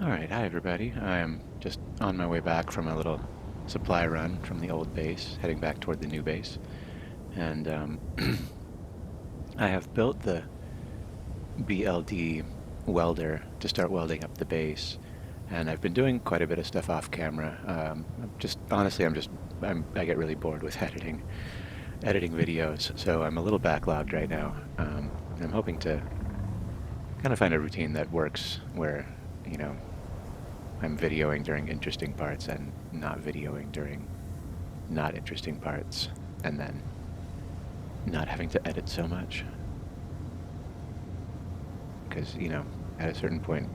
Alright, hi everybody. I'm just on my way back from a little supply run from the old base, heading back toward the new base. And I have built the BLD welder to start welding up the base. And I've been doing quite a bit of stuff off camera. Honestly, I get really bored with editing videos, so I'm a little backlogged right now. I'm hoping to kind of find a routine that works where, you know, I'm videoing during interesting parts and not videoing during not interesting parts, and then not having to edit so much. Because, at a certain point,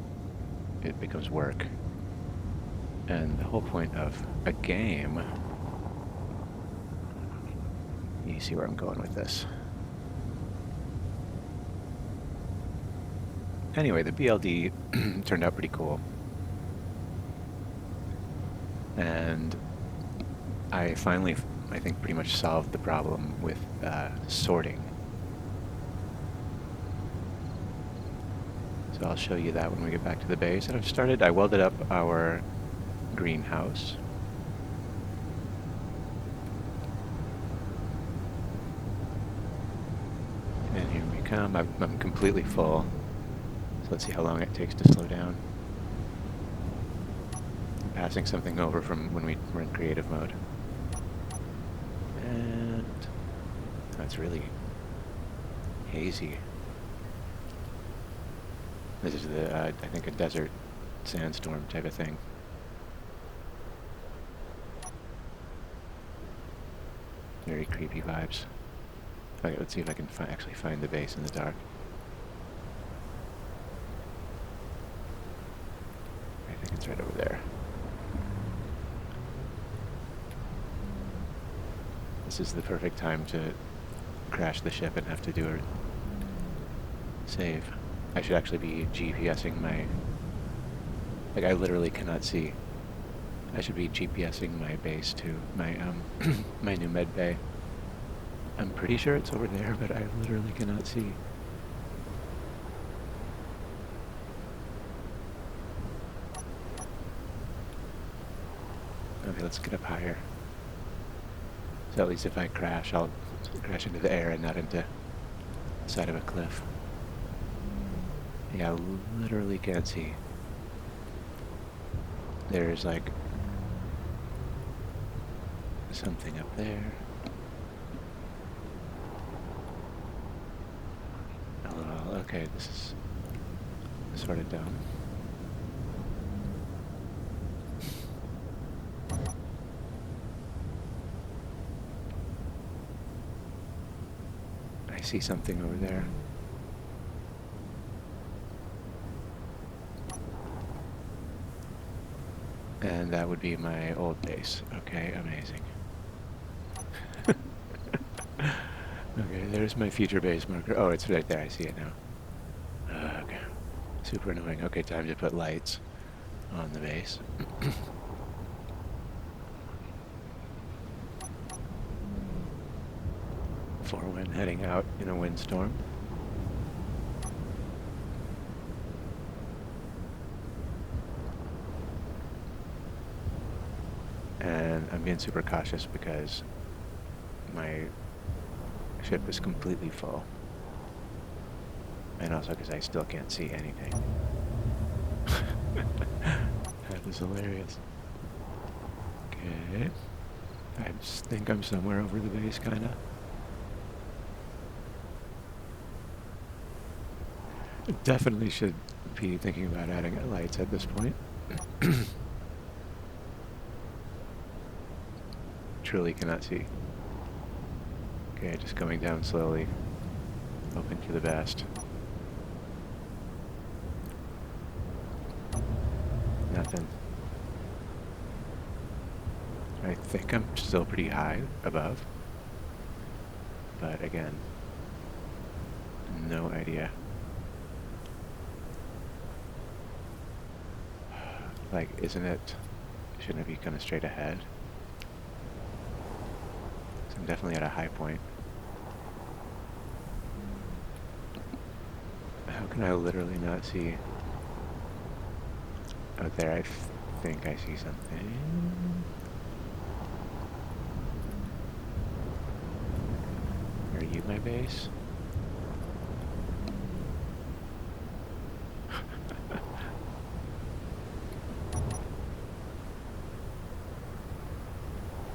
it becomes work. And the whole point of a game, you see where I'm going with this. Anyway, the BLD turned out pretty cool. And I finally, I think, pretty much solved the problem with sorting. So I'll show you that when we get back to the base. And I welded up our greenhouse. And here we come. I'm completely full. So let's see how long it takes to slow down. I'm passing something over from when we were in creative mode. And that's really hazy. This is I think a desert sandstorm type of thing. Very creepy vibes. Okay, let's see if I can actually find the base in the dark. I think it's right over there. This is the perfect time to crash the ship and have to do a save. I should actually be GPSing my... Like, I literally cannot see. I should be GPSing my base to my, my new med bay. I'm pretty sure it's over there, but I literally cannot see. Okay, let's get up higher. So at least if I crash, I'll crash into the air and not into the side of a cliff. Yeah, I literally can't see. There's like something up there. A little, okay, this is sort of dumb. I see something over there. And that would be my old base. Okay, amazing. Okay, there's my future base marker. Oh, it's right there. I see it now. Okay. Super annoying. Okay, time to put lights on the base. For when heading out in a windstorm. And I'm being super cautious because my ship is completely full. And also because I still can't see anything. That is hilarious. Okay. I think I'm somewhere over the base, kinda. Definitely should be thinking about adding lights at this point. Truly cannot see. Okay, just going down slowly, hoping for the best. Nothing. I think I'm still pretty high above, but again, no idea. Like, shouldn't it be kind of straight ahead? So I'm definitely at a high point. How can I literally not see? Out there, I think I see something. Are you my base?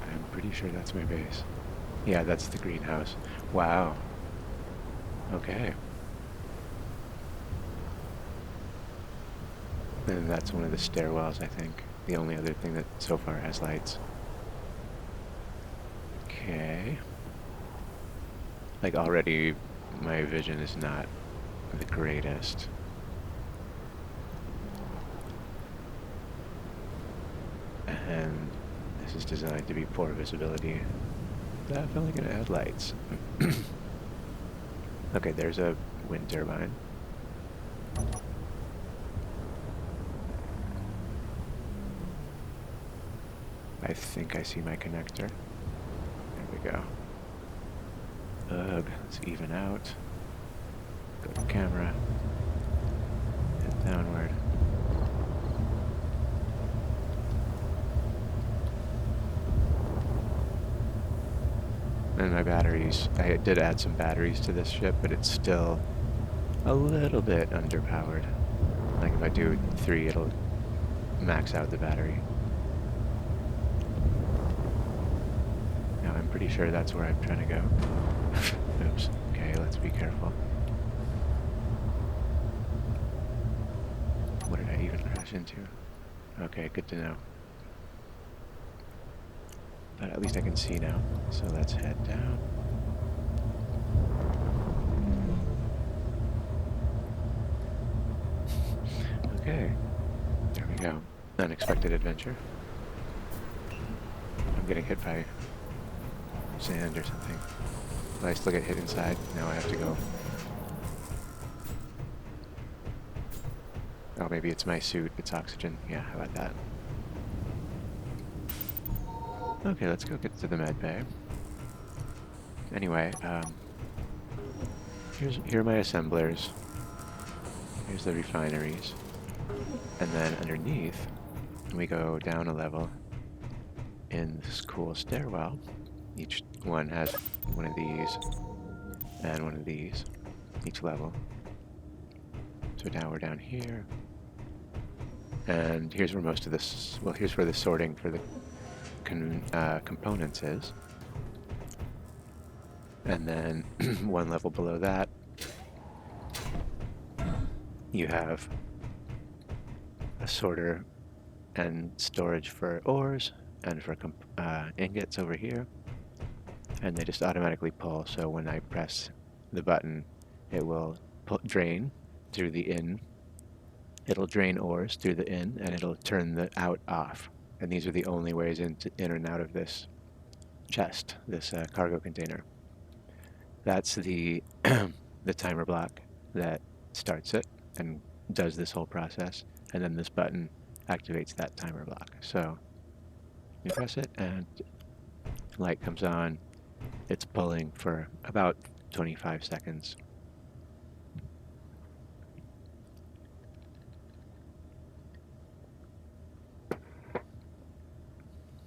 I'm pretty sure that's my base. Yeah, that's the greenhouse. Wow. Okay. And that's one of the stairwells, I think. The only other thing that so far has lights. Okay. Like already my vision is not the greatest. And this is designed to be poor visibility. Definitely gonna add lights. Okay, there's a wind turbine. I think I see my connector. There we go. Ugh, let's even out. Go to camera. Head downward. And my batteries, I did add some batteries to this ship, but it's still a little bit underpowered. Like if I do 3, it'll max out the battery. Now I'm pretty sure that's where I'm trying to go. Oops. Okay, let's be careful. What did I even crash into? Okay, good to know. But at least I can see now. So let's head down. Okay, there we go. Unexpected adventure. I'm getting hit by sand or something. Will I still get hit inside? Now I have to go. Oh, maybe it's my suit. It's oxygen. Yeah, how about that? Okay, let's go get to the med bay. Anyway, here are my assemblers. Here's the refineries. And then underneath, we go down a level in this cool stairwell. Each one has one of these and one of these, each level. So now we're down here. And here's where most of this, well, here's where the sorting for the components is. And then one level below that, you have a sorter and storage for ores and for ingots over here. And they just automatically pull, so when I press the button, it will drain through the in. It'll drain ores through the in, and it'll turn the out off. And these are the only ways in and out of this chest, this cargo container. That's the the timer block that starts it and does this whole process, and then this button activates that timer block. So you press it and light comes on. It's pulling for about 25 seconds.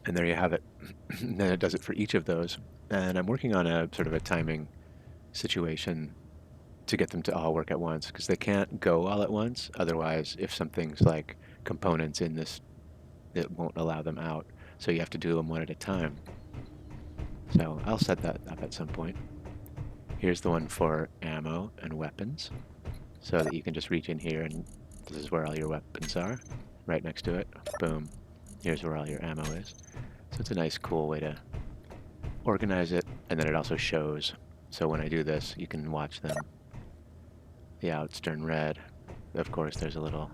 And there you have it. Then it does it for each of those. And I'm working on a sort of a timing situation to get them to all work at once, because they can't go all at once. Otherwise, if something's like components in this, it won't allow them out. So you have to do them one at a time. So I'll set that up at some point. Here's the one for ammo and weapons, so that you can just reach in here and this is where all your weapons are. Right next to it, boom. Here's where all your ammo is. So it's a nice, cool way to organize it, and then it also shows. So when I do this, you can watch them. The outs turn red. Of course, there's a little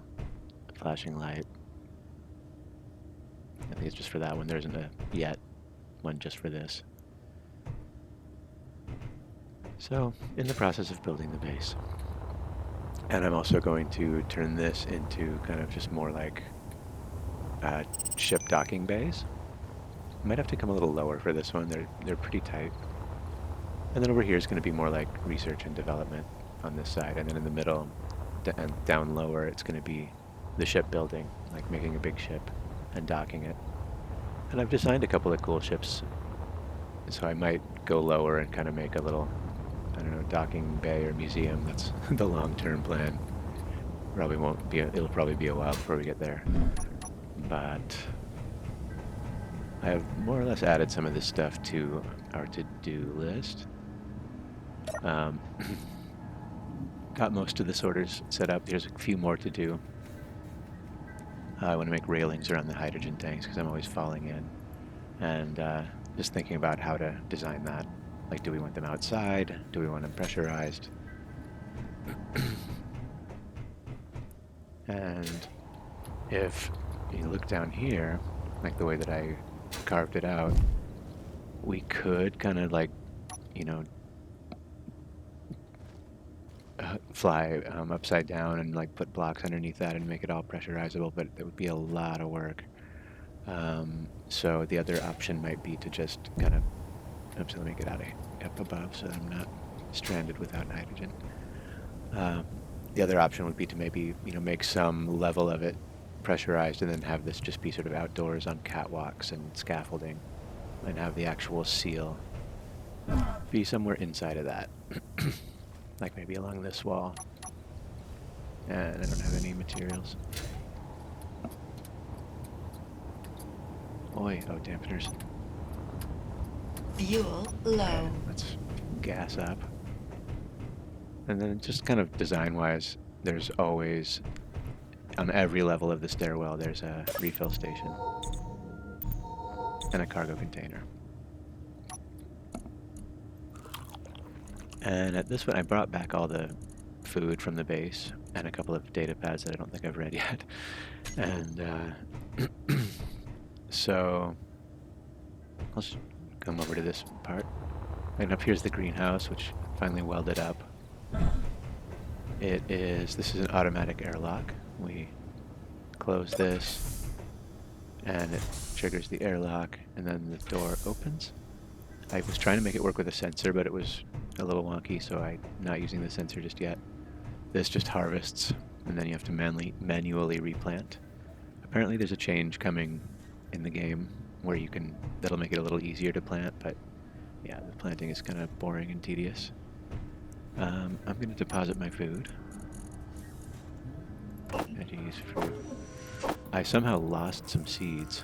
flashing light. I think it's just for that one. There isn't a yet one just for this. So, in the process of building the base. And I'm also going to turn this into kind of just more like ship docking bays. Might have to come a little lower for this one. They're pretty tight. And then over here is going to be more like research and development on this side. And then in the middle and down lower, it's going to be the shipbuilding like making a big ship and docking it. And I've designed a couple of cool ships, so I might go lower and kind of make a little, I don't know, docking bay or museum. That's the long-term plan. Probably won't be, it'll probably be a while before we get there. But I have more or less added some of this stuff to our to-do list. Got most of the sorters set up. There's a few more to do. I want to make railings around the hydrogen tanks because I'm always falling in. And just thinking about how to design that. Like, do we want them outside? Do we want them pressurized? And if you look down here, like the way that I carved it out, we could kind of like, you know, fly upside down and like put blocks underneath that and make it all pressurizable, but it would be a lot of work. So the other option might be to just kind of, oops, let me get out of up above so that I'm not stranded without nitrogen. The other option would be to maybe, you know, make some level of it pressurized and then have this just be sort of outdoors on catwalks and scaffolding and have the actual seal be somewhere inside of that. Like maybe along this wall. And I don't have any materials. Oi, oh, dampeners. Fuel low. Okay, let's gas up. And then just kind of design-wise, there's always, on every level of the stairwell, there's a refill station and a cargo container. And at this point, I brought back all the food from the base and a couple of data pads that I don't think I've read yet. And so let's come over to this part. And up here's the greenhouse, which finally welded up. This is an automatic airlock. We close this, and it triggers the airlock, and then the door opens. I was trying to make it work with a sensor, but it was a little wonky, so I'm not using the sensor just yet. This just harvests, and then you have to manually replant. Apparently there's a change coming in the game where that'll make it a little easier to plant, but yeah, the planting is kind of boring and tedious. I'm going to deposit my food. Veggies, fruit. I somehow lost some seeds.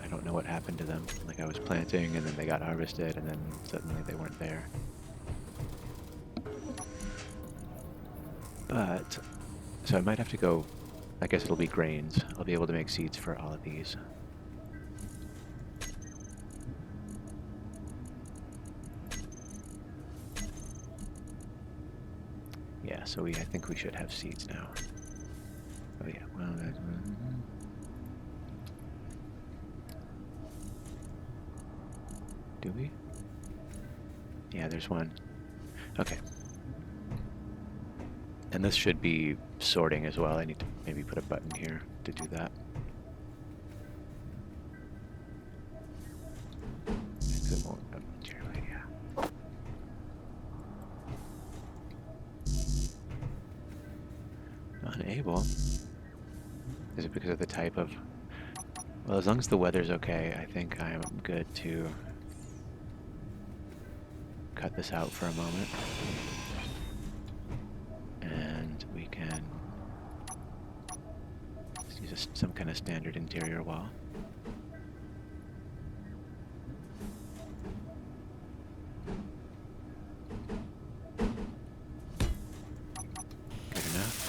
I don't know what happened to them. Like I was planting and then they got harvested and then suddenly they weren't there. But, so I might have to go, I guess it'll be grains. I'll be able to make seeds for all of these. Yeah, so I think we should have seeds now. Oh yeah, well, do we? Yeah, there's one. Okay. And this should be sorting as well. I need to maybe put a button here to do that. It won't materially, yeah. Unable? Is it because of the type of... Well, as long as the weather's okay, I think I am good to cut this out for a moment. And we can just use some kind of standard interior wall. Good enough.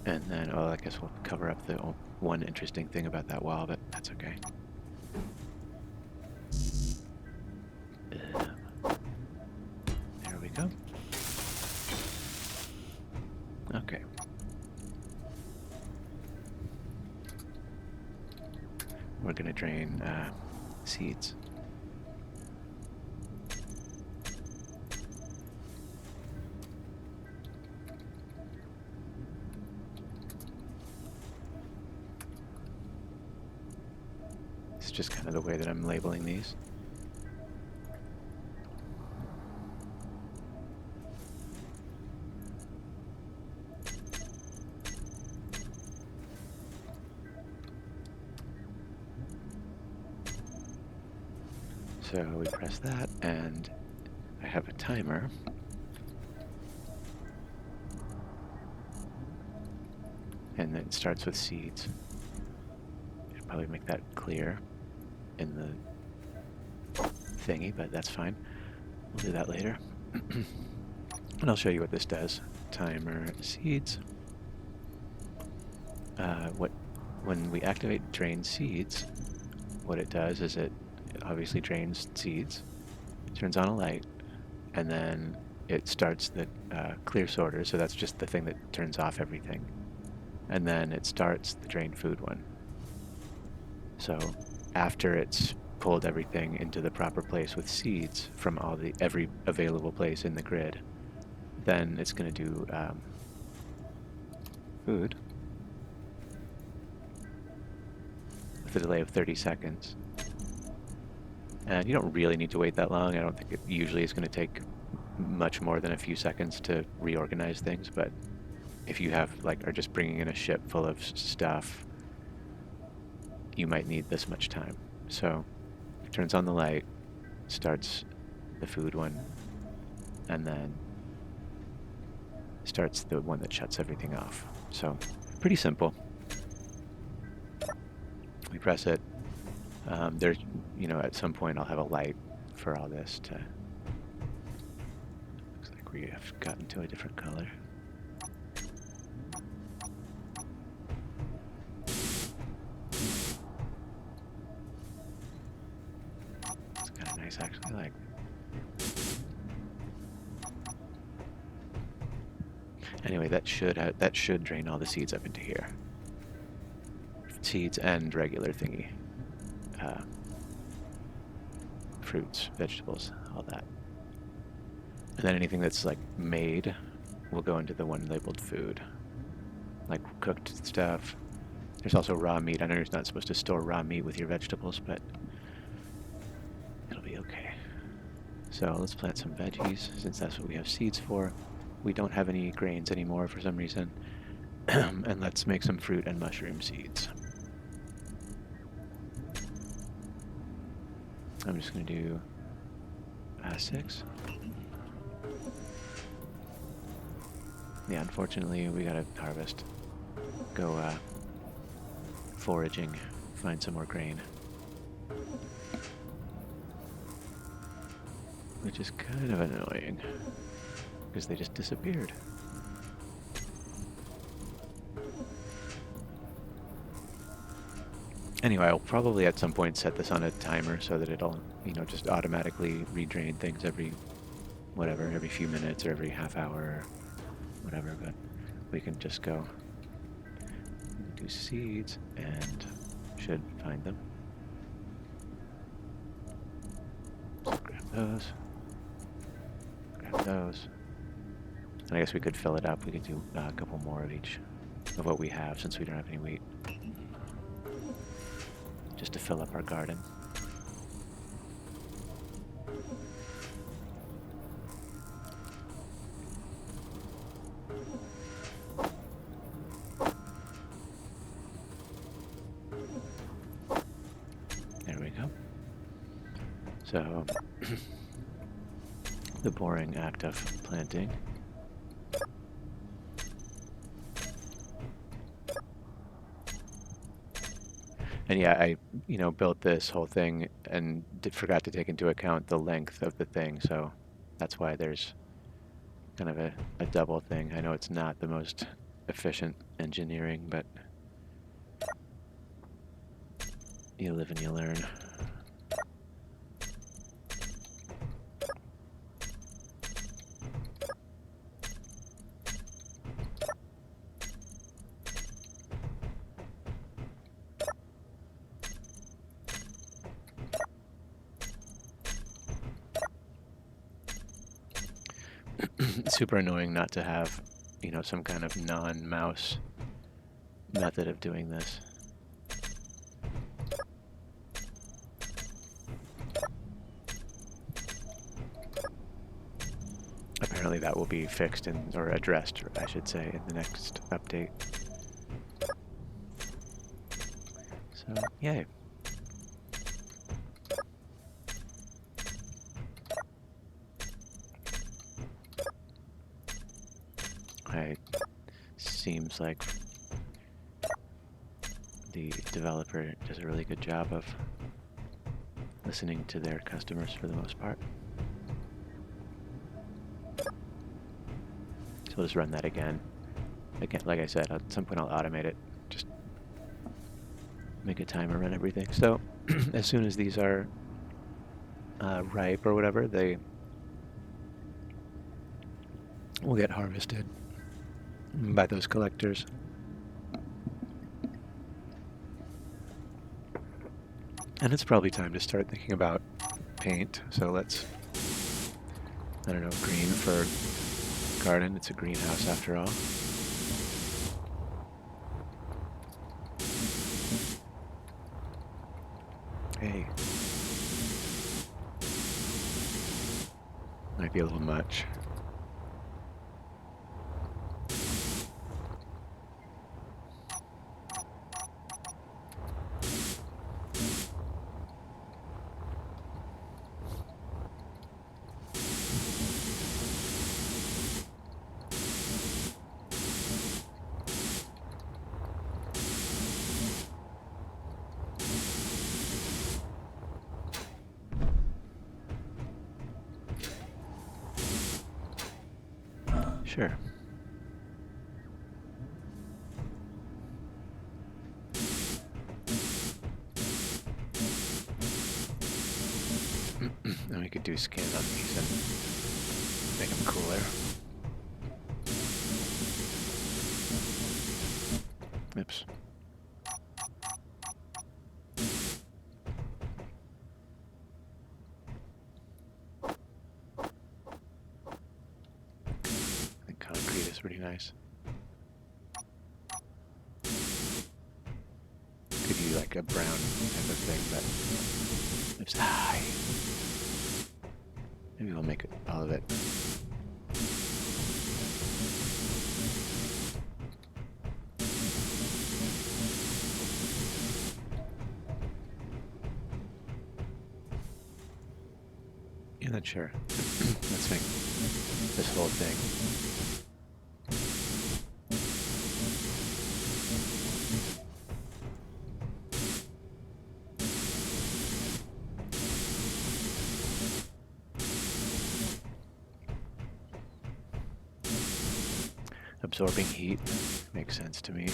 And then, oh, I guess we'll cover up the one interesting thing about that wall, but that's okay. There we go. Okay. We're gonna drain seeds. It's just kind of the way that I'm labeling these. So we press that, and I have a timer. And then it starts with seeds. Should probably make that clear in the thingy, but that's fine. We'll do that later. And I'll show you what this does. Timer seeds. When we activate drain seeds, what it does is it obviously drains seeds, turns on a light, and then it starts the clear sorter, so that's just the thing that turns off everything. And then it starts the drain food one. So after it's pulled everything into the proper place with seeds from every available place in the grid, then it's going to do food with a delay of 30 seconds. And you don't really need to wait that long. I don't think it usually is going to take much more than a few seconds to reorganize things, but if you are just bringing in a ship full of stuff, you might need this much time. So it turns on the light, starts the food one, and then starts the one that shuts everything off. So pretty simple. We press it. There's, at some point I'll have a light for all this to. Looks like we have gotten to a different color. It's kind of nice, actually. Like. Anyway, that should drain all the seeds up into here. Seeds and regular thingy. Fruits, vegetables, all that. And then anything that's like made will go into the one labeled food. Like cooked stuff. There's also raw meat. I know you're not supposed to store raw meat with your vegetables, but it'll be okay. So let's plant some veggies, since that's what we have seeds for. We don't have any grains anymore for some reason. And let's make some fruit and mushroom seeds. I'm just going to do 6. Yeah, unfortunately, we gotta harvest. Go foraging, find some more grain. Which is kind of annoying, because they just disappeared. Anyway, I'll probably at some point set this on a timer so that it'll, just automatically redrain things every few minutes or every half hour or whatever, but we can just go do seeds and should find them. So grab those. And I guess we could fill it up. We could do a couple more of each of what we have since we don't have any wheat. Just to fill up our garden. There we go. So, the boring act of planting. And yeah, I, built this whole thing and forgot to take into account the length of the thing, so that's why there's kind of a double thing. I know it's not the most efficient engineering, but you live and you learn. Super annoying not to have, some kind of non-mouse method of doing this. Apparently that will be fixed or addressed, I should say, in the next update. So, yay. Seems like the developer does a really good job of listening to their customers for the most part. So we'll just run that again. Again, like I said, at some point I'll automate it. Just make a timer, run everything. So as soon as these are ripe or whatever, they will get harvested by those collectors. And it's probably time to start thinking about paint. So let's, I don't know, green for garden. It's a greenhouse after all. Hey. Might be a little much. Sure. And we could do skin on these and make them cooler. Oops. I think concrete is pretty nice. Could do like a brown type of thing, but it's high. Maybe we'll make it all of it. Yeah, that's sure. Let's make this whole thing. Absorbing heat makes sense to me.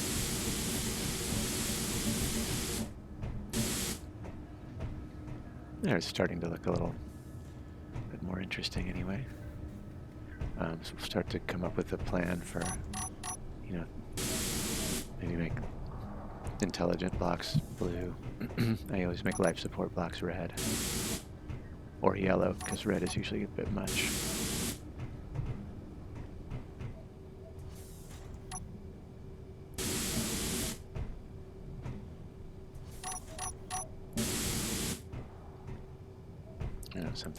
There, it's starting to look a little bit more interesting anyway. So we'll start to come up with a plan for, you know, maybe make intelligent blocks blue. I always make life support blocks red. Or yellow, because red is usually a bit much.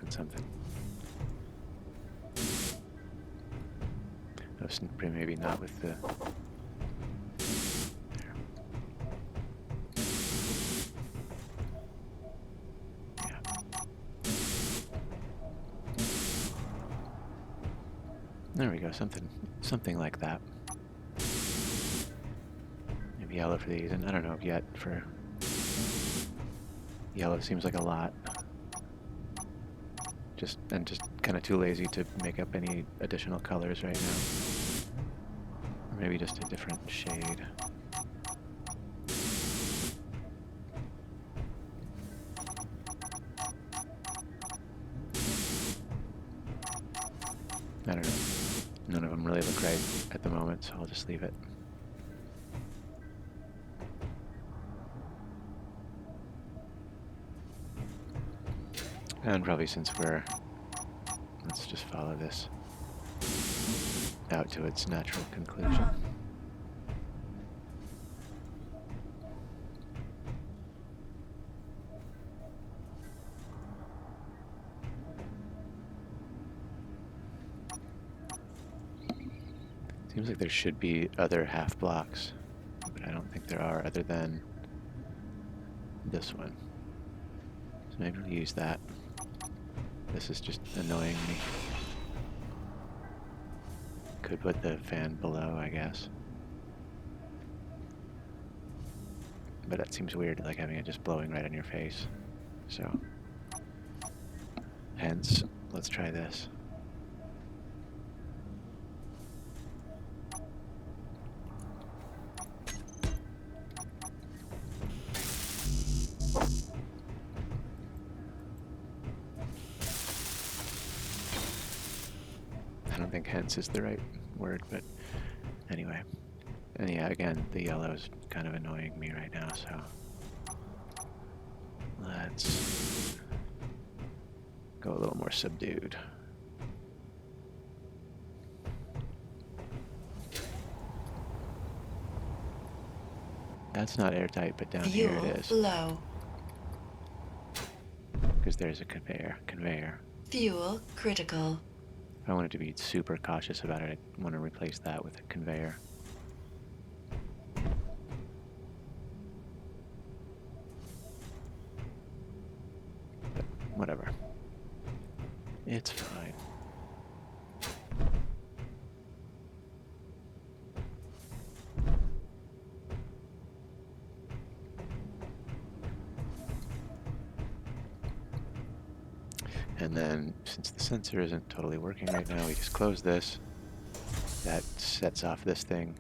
Something. Maybe not with the... There. Yeah. There we go, something like that. Maybe yellow for these, and I don't know yet for... Yellow seems like a lot. Just kind of too lazy to make up any additional colors right now. Or maybe just a different shade. I don't know. None of them really look right at the moment, so I'll just leave it. And probably since let's just follow this out to its natural conclusion. Seems like there should be other half blocks, but I don't think there are other than this one. So maybe we'll use that. This is just annoying me. Could put the fan below, I guess. But that seems weird, like having it just blowing right on your face. So, hence, let's try this. I don't think hence is the right word, but anyway. And yeah, again, the yellow is kind of annoying me right now, so let's go a little more subdued. That's not airtight, but down here it is. Low. Because there's a conveyor. Fuel critical. If I wanted to be super cautious about it, I want to replace that with a conveyor. But whatever. It's fine. And then, since the sensor isn't totally working right now, we just close this. That sets off this thing.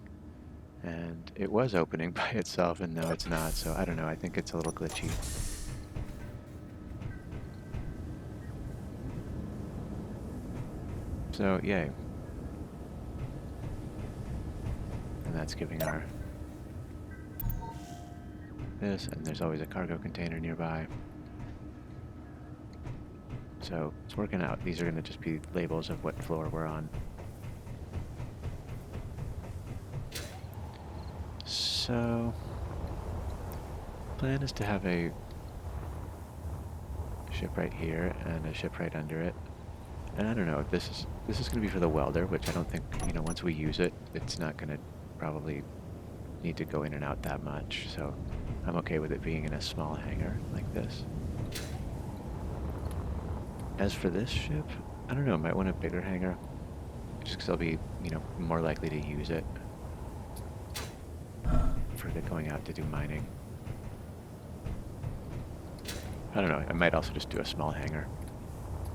And it was opening by itself, and now it's not, so I don't know, I think it's a little glitchy. So, yay. And that's giving our this, and there's always a cargo container nearby. So it's working out. These are going to just be labels of what floor we're on. So plan is to have a ship right here and a ship right under it. And I don't know if this is going to be for the welder, which I don't think, once we use it, it's not going to probably need to go in and out that much. So I'm okay with it being in a small hangar like this. As for this ship, I don't know, I might want a bigger hangar, just because I'll be, more likely to use it for going out to do mining. I don't know, I might also just do a small hangar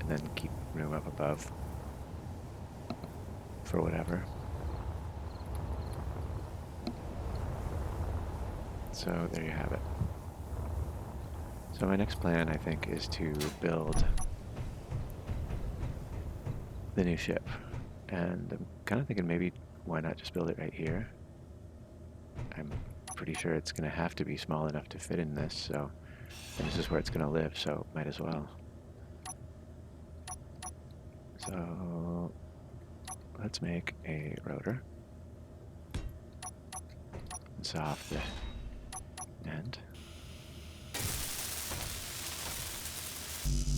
and then keep room up above for whatever. So there you have it. So my next plan, I think, is to build the new ship. And I'm kind of thinking maybe why not just build it right here? I'm pretty sure it's going to have to be small enough to fit in this, so and this is where it's going to live, so might as well. So let's make a rotor. Saw off the end.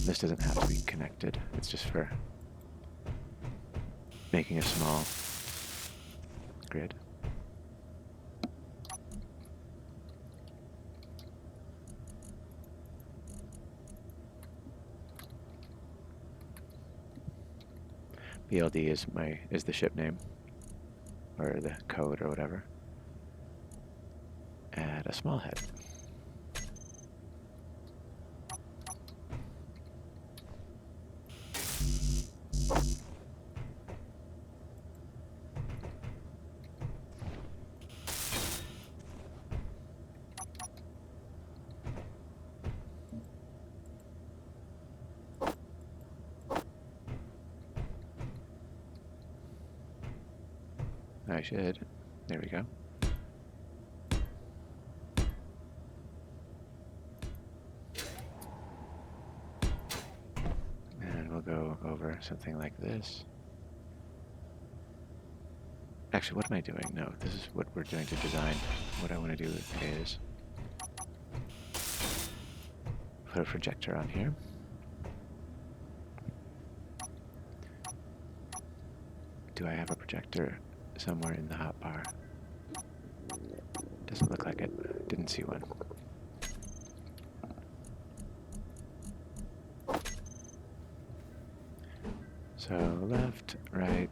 This doesn't have to be connected, it's just for making a small grid. BLD is the ship name, or the code or whatever. Add a small head. I should. There we go. And we'll go over something like this. Actually, what am I doing? No, this is what we're doing to design. What I want to do is put a projector on here. Do I have a projector somewhere in the hotbar? Doesn't look like it. Didn't see one. So left, right,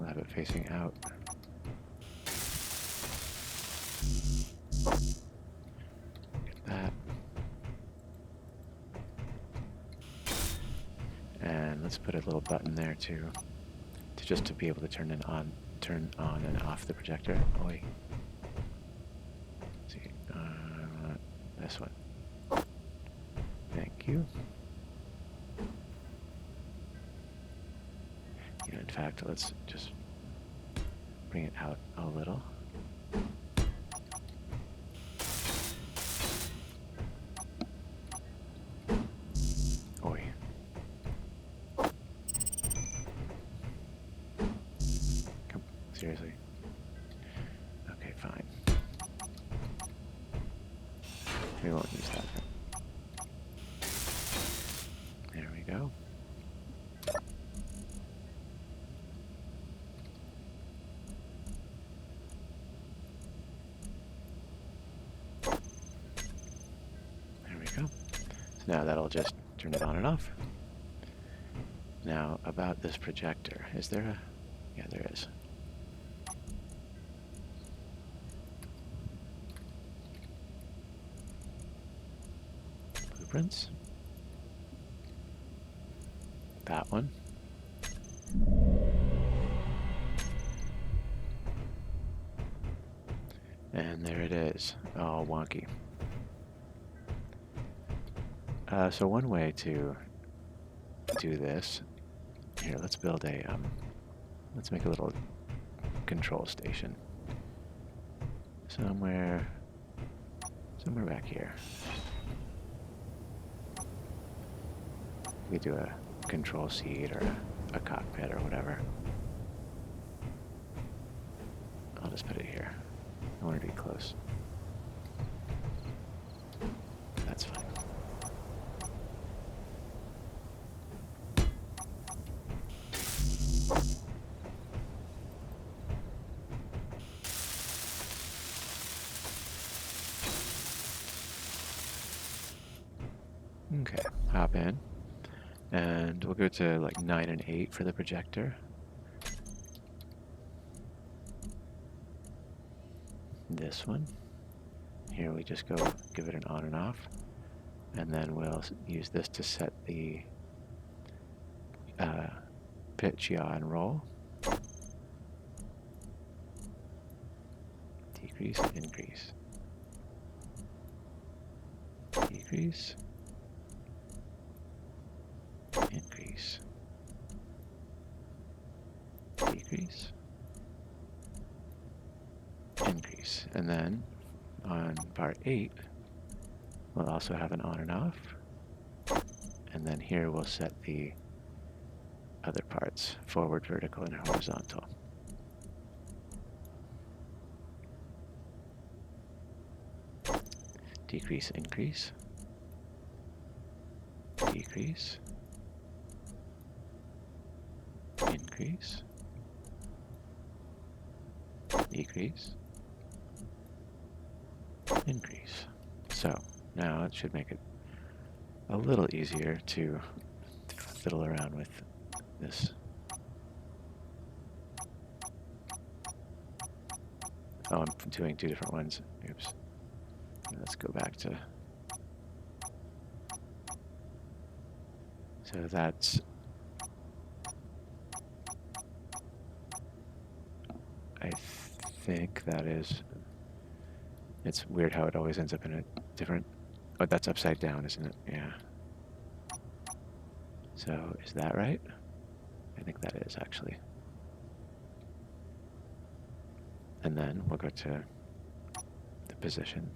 a lot have it facing out. Get that. And let's put a little button there too, to be able to turn on and off the projector. Oh wait. Let's see, this one. Thank you. Yeah, in fact, let's just bring it out a little. Oi. Come, seriously. Okay, fine. We won't use that then. There we go. There we go. So now that'll just turn it on and off. Now, about this projector, is there a... Yeah, there is. Blueprints. That one. And there it is, all wonky. So one way to do this, here, let's build a, let's make a little control station. Somewhere back here. We do a control seat or a cockpit or whatever. I'll just put it here. I want it to be close. That's fine. Okay, hop in. And we'll go to like 9 and 8 for the projector. This one. Here we just go give it an on and off. And then we'll use this to set the pitch, yaw, and roll. Decrease, increase. Decrease. Increase. Decrease. Increase. And then on part 8, we'll also have an on and off. And then here we'll set the other parts, forward, vertical, and horizontal. Decrease, increase. Decrease. Increase. Decrease. Increase. So now it should make it a little easier to fiddle around with this. Oh, I'm doing 2 different ones. Oops. Let's go back to... So that's... I think that is... It's weird how it always ends up in a different... Oh, that's upside down, isn't it? Yeah. So, is that right? I think that is, actually. And then we'll go to the position.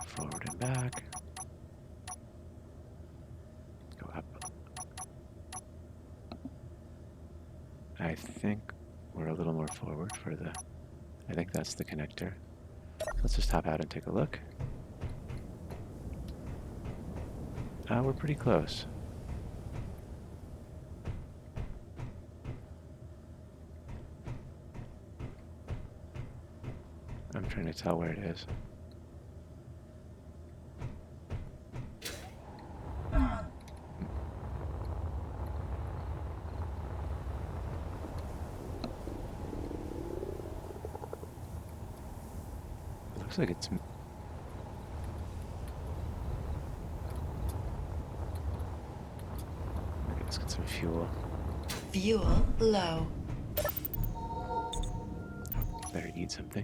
Forward and back. Go up. I think we're a little more forward for the... I think that's the connector. Let's just hop out and take a look. We're pretty close. I'm trying to tell where it is. Looks like it's... Okay, let's get some fuel. Fuel low. Better eat something.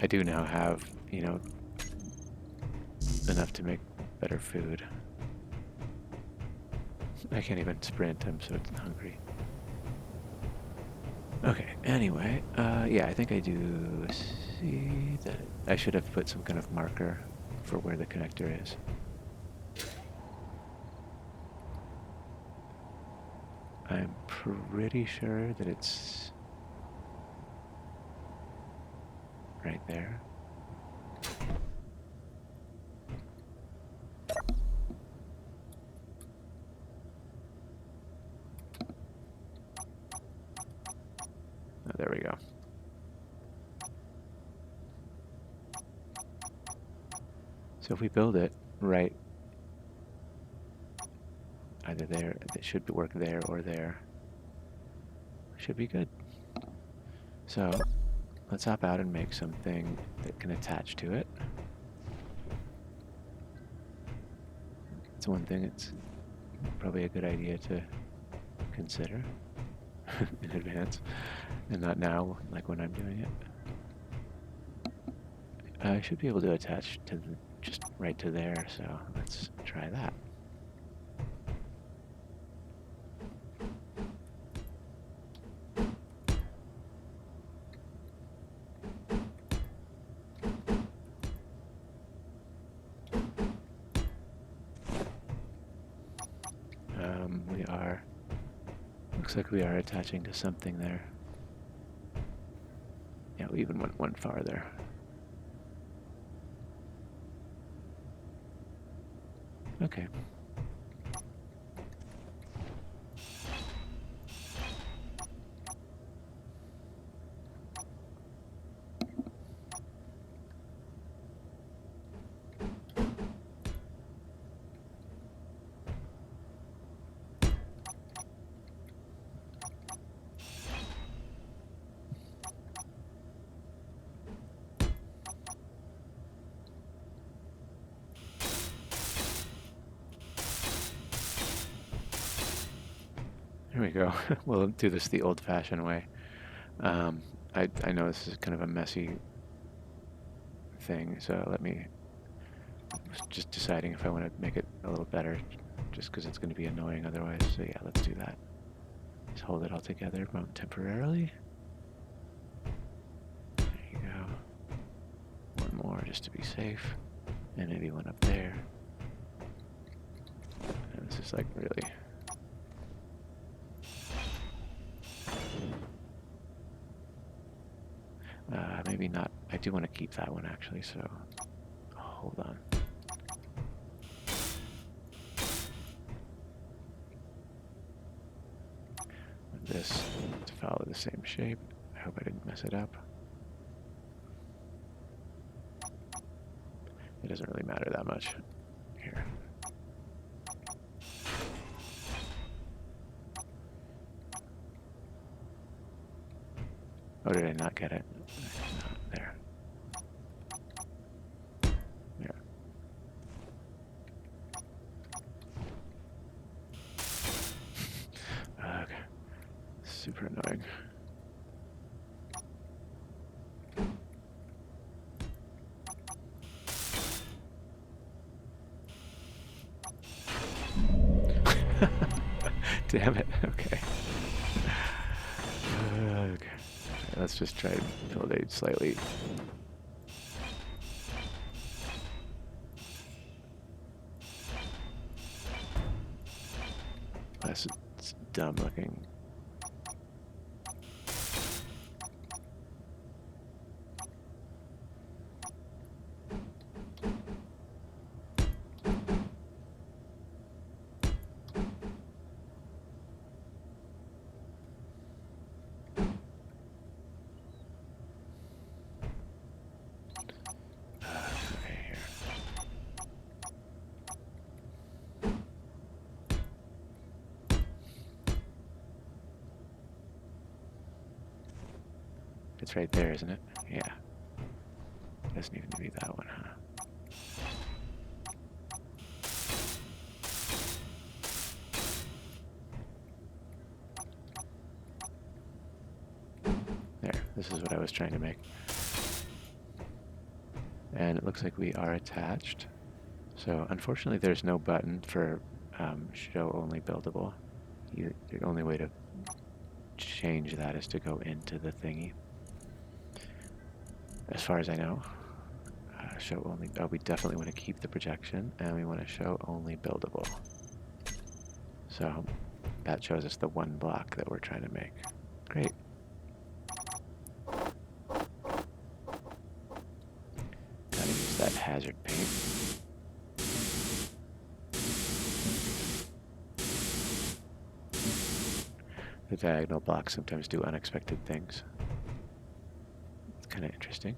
I do now have, you know, enough to make better food. I can't even sprint, I'm so hungry. Okay, anyway, yeah, I think I do see that I should have put some kind of marker for where the connector is. I'm pretty sure that it's right there. Oh, there we go. So if we build it right, either there, it should work there or there. Should be good. So let's hop out and make something that can attach to it. It's one thing it's probably a good idea to consider in advance and not now, like when I'm doing it. I should be able to attach to just right to there, so let's try that. We are, looks like we are attaching to something there. Yeah, we even went one farther. Okay. Here we go. We'll do this the old-fashioned way. I know this is kind of a messy thing, so let me just deciding if I want to make it a little better, just because it's going to be annoying otherwise. So yeah, let's do that. Just hold it all together temporarily. There you go. One more just to be safe, and maybe one up there. And this is like really. Maybe not. I do want to keep that one actually, so hold on. This to follow the same shape. I hope I didn't mess it up. It doesn't really matter that much. Here. Oh, did I not get it? There. There. Okay. Super annoying. Damn it. Okay. Okay. Let's just try and build a slightly less dumb looking. It's right there, isn't it? Yeah. Doesn't even need that one, huh? There, this is what I was trying to make. And it looks like we are attached. So unfortunately there's no button for show only buildable. The only way to change that is to go into the thingy. As far as I know, show only, oh, we definitely want to keep the projection, and we want to show only buildable. So that shows us the one block that we're trying to make. Great. Gotta use that hazard paint. The diagonal blocks sometimes do unexpected things. It's kind of interesting.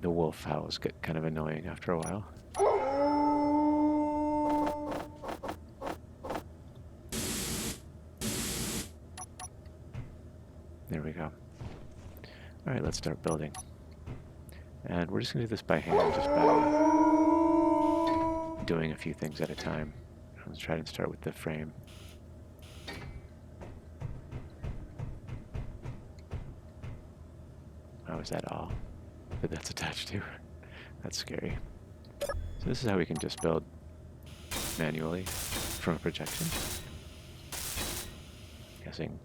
The wolf howls get kind of annoying after a while. There we go. All right, let's start building. And we're just going to do this by hand, just by doing a few things at a time. Let's try to start with the frame. Oh, is that all that that's attached to? That's scary. So this is how we can just build manually from a projection. Guessing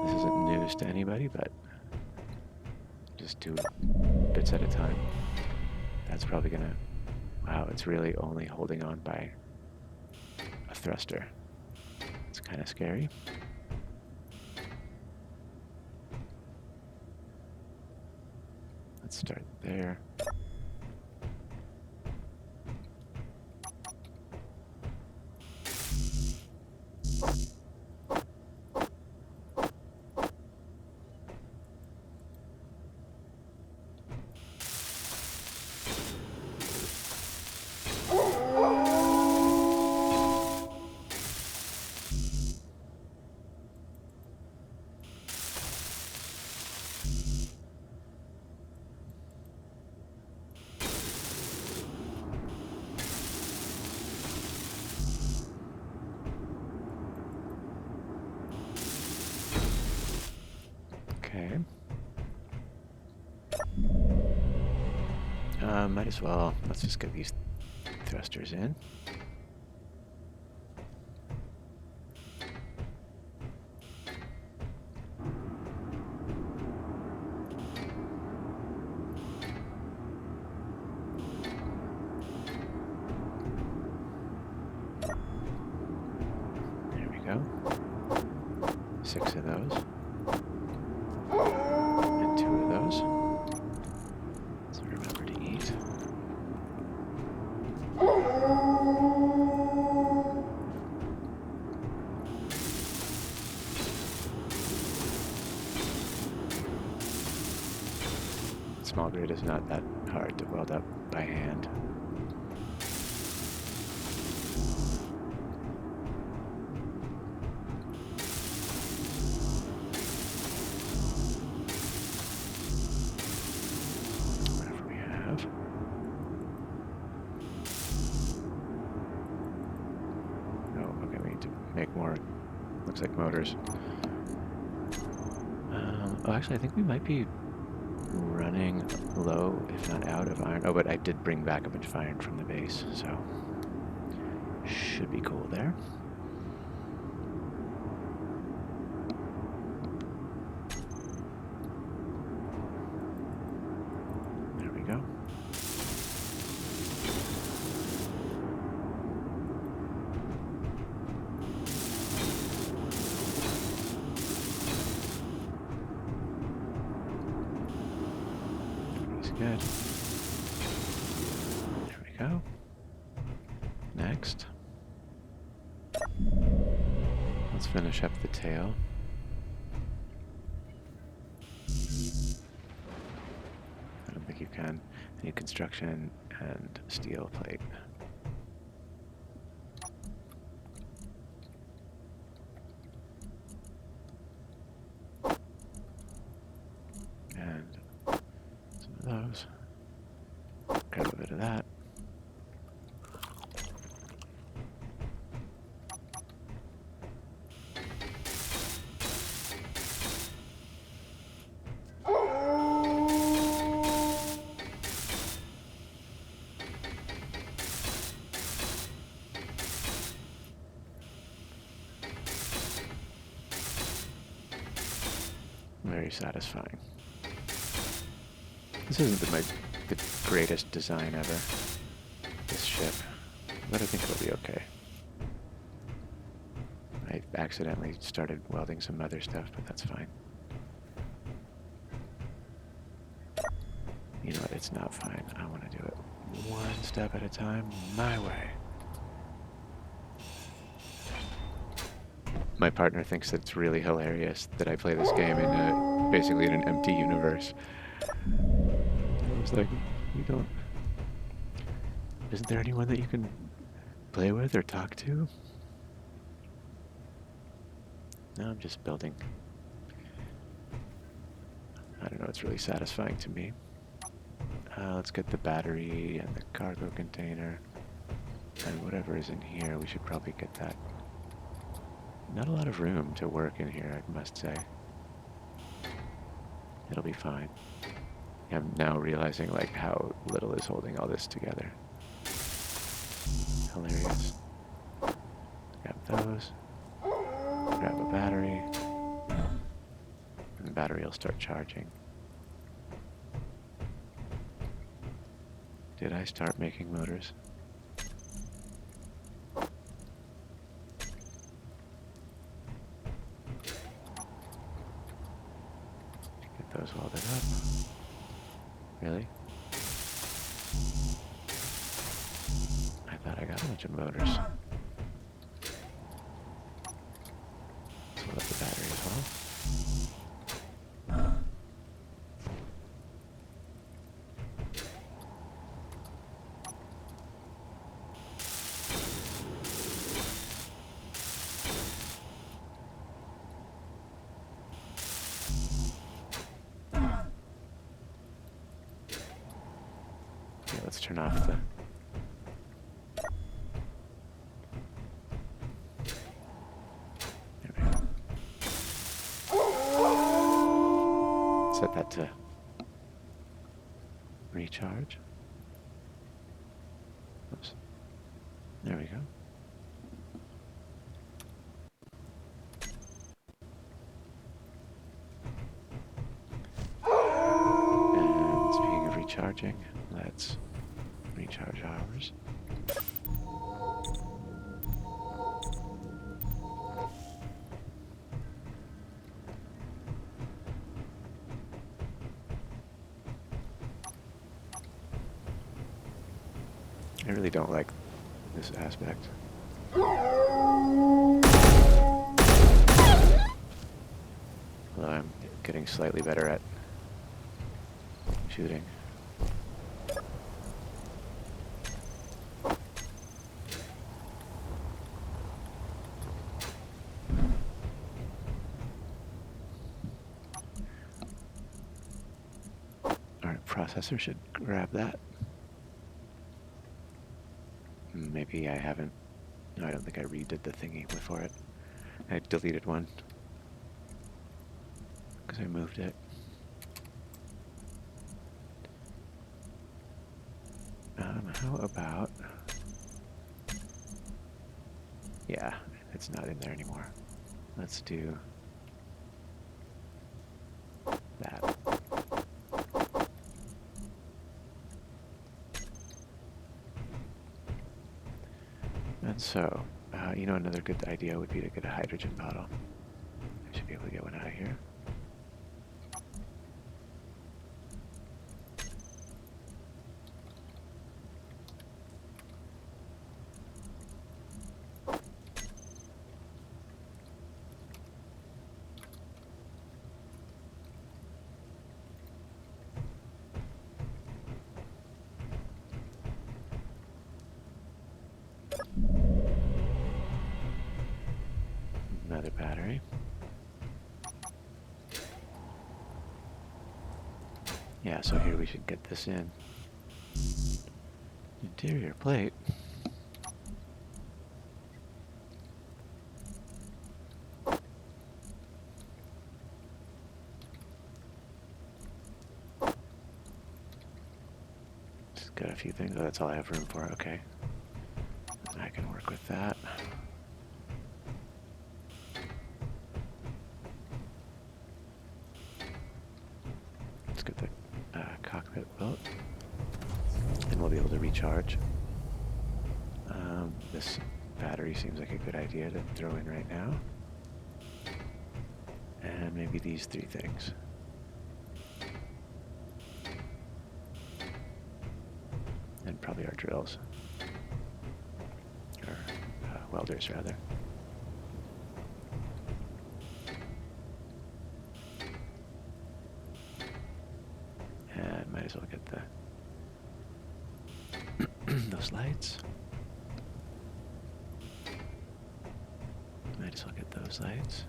this isn't news to anybody, but just do bits at a time. That's probably gonna, wow, it's really only holding on by a thruster. It's kind of scary. Let's start there. Okay. Might as well, let's just get these thrusters in. There we go. 6 of those. And 2 of those. So remember to eat. Small grid is not that hard to weld up by hand. Whatever we have. Oh, okay, we need to make more, looks like motors. Oh, actually, I think we might be running low, if not out of iron. Oh, but I did bring back a bunch of iron from the base, so should be cool there. There we go. Good. There we go. Next. Let's finish up the tail. I don't think you can. I need construction and steel plate. Very satisfying. This isn't the greatest design ever, this ship, but I think it'll be okay. I accidentally started welding some other stuff, but that's fine. You know what, it's not fine. I want to do it one step at a time, my way. My partner thinks that it's really hilarious that I play this game in basically in an empty universe. I was like, you don't... Isn't there anyone that you can play with or talk to? No, I'm just building. I don't know, it's really satisfying to me. Let's get the battery and the cargo container. And whatever is in here, we should probably get that. Not a lot of room to work in here, I must say. It'll be fine. I'm now realizing like how little is holding all this together. Hilarious. Grab those. Grab a battery. And the battery will start charging. Did I start making motors? Get those welded up. Really? I thought I got a bunch of motors. Let's weld up the battery as well. Okay, let's turn off the... There we go. Set that to recharge. Oops. There we go. And speaking of recharging, let's recharge ours. I really don't like this aspect. Although I'm getting slightly better at shooting. Alright, processor should grab that. Maybe I haven't... No, I don't think I redid the thingy before it. I deleted one. Because I moved it. How about... Yeah, it's not in there anymore. Let's do... that. And so, you know, another good idea would be to get a hydrogen bottle. I should be able to get one out of here. Another battery. Yeah, so here we should get this in. Interior plate. Just got a few things. Oh, that's all I have room for. Okay. I can work with that. charge. This battery seems like a good idea to throw in right now. And maybe these 3 things. And probably our drills. Or welders, rather. And might as well get the those lights. Might as well get those lights.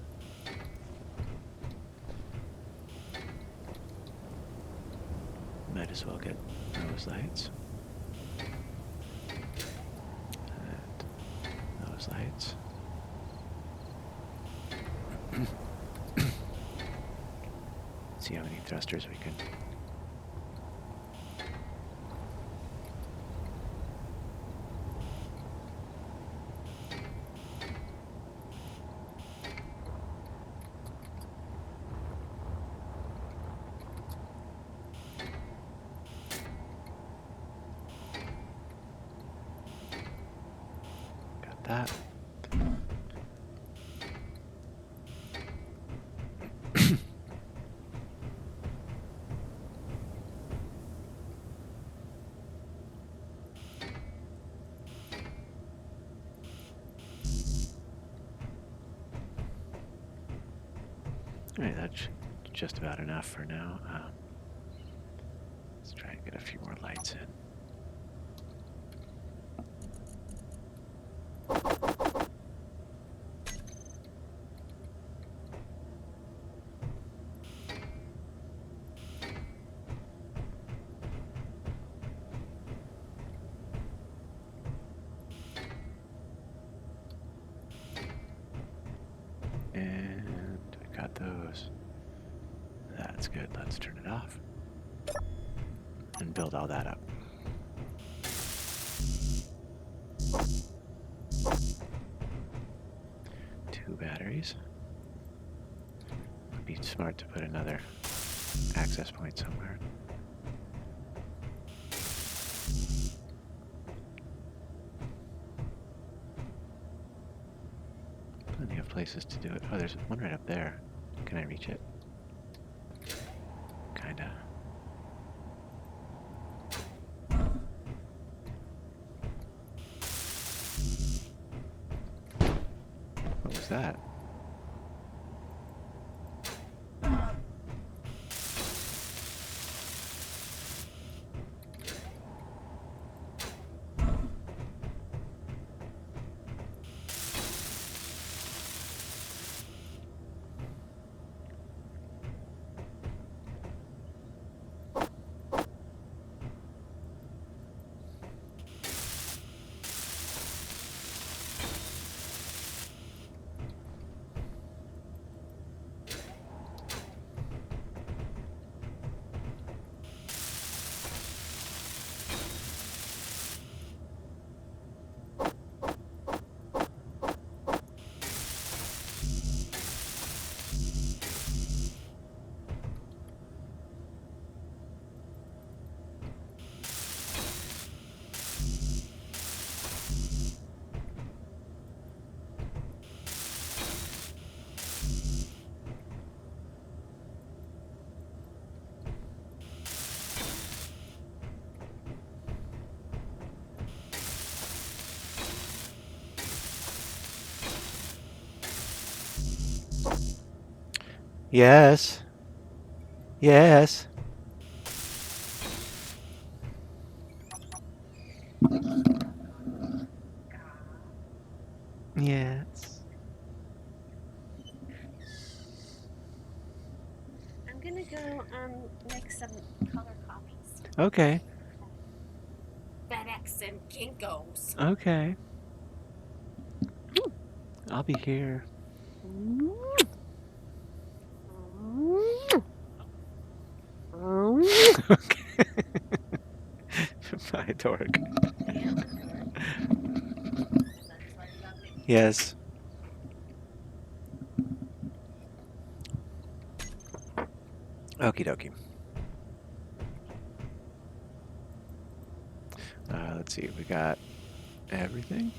Might as well get those lights. And those lights. See how many thrusters we can. Got that. Alright, that's just about enough for now. Let's try and get a few more lights in. And I got those. That's good. Let's turn it off. And build all that up. Two batteries. Would be smart to put another access point somewhere. Plenty of places to do it. Oh, there's one right up there. Can I reach it? Kinda. What was that? Yes. Yes. Yes. I'm gonna go make some color copies. Okay. FedEx and Kinko's. Okay. I'll be here. Okay. Bye, Torque. Yes. Okie dokie. Let's let's see, we got everything.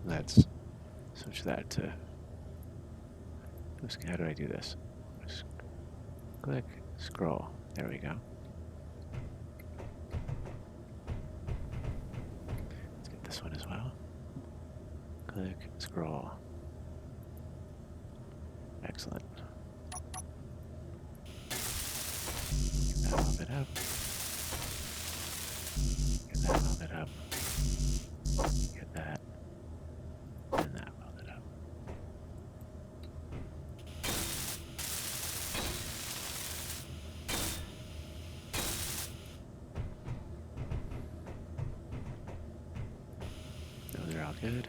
Let's switch that to, how do I do this? Just click, scroll, there we go. Let's get this one as well. Click, scroll. Excellent. Get that welded up. Get that welded up. Get that. And that welded up. Those are all good.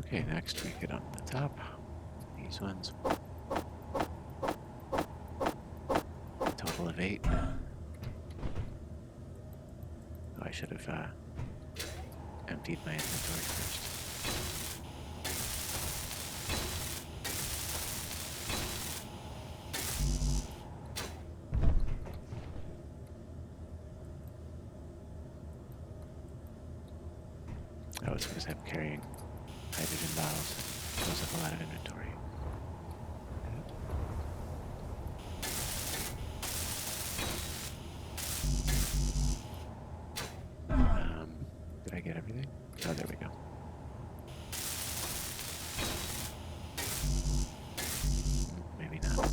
Okay, next we get on the top. These ones. Total of 8. Oh, I should have emptied my inventory first. Oh, it's because I'm carrying hydrogen bottles. Fills up a lot of inventory. Did I get everything? Oh, there we go. Maybe not.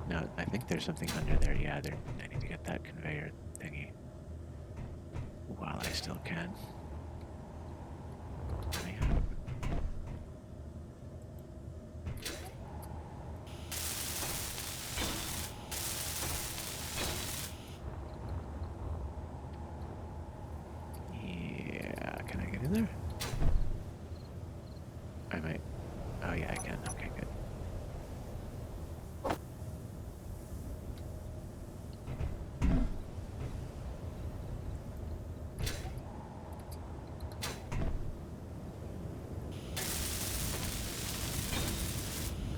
No, I think there's something under there. Yeah, I need to get that conveyor thingy while I still can. Let me have it. Yeah, can I get in there? I might. Oh yeah, I can. Okay, good.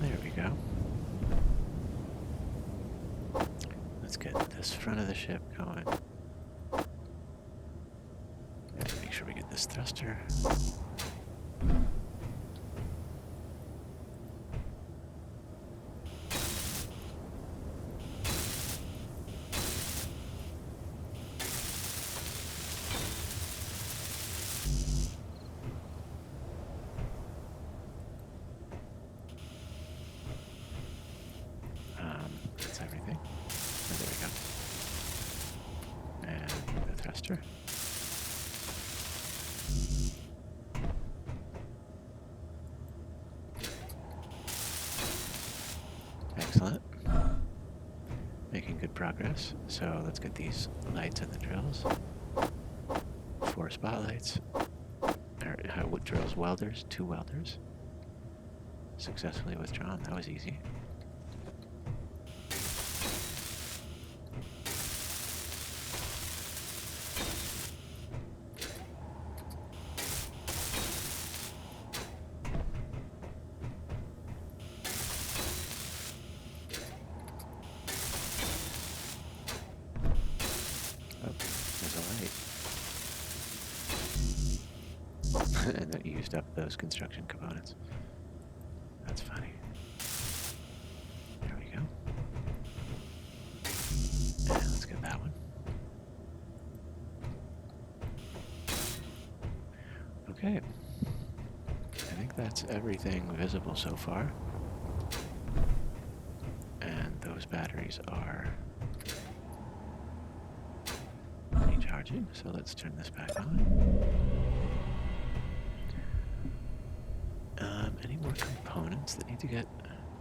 There we go. Let's get this front of the ship going. Make sure we get this thruster. That's everything. Oh, there we go. And the thruster. Excellent. Making good progress. So let's get these lights and the drills. 4 spotlights. Or drills, welders, 2 welders. Successfully withdrawn. That was easy. And that used up those construction components. That's funny. There we go. And let's get that one. Okay. I think that's everything visible so far. And those batteries are recharging, so let's turn this back on. Any more components that need to get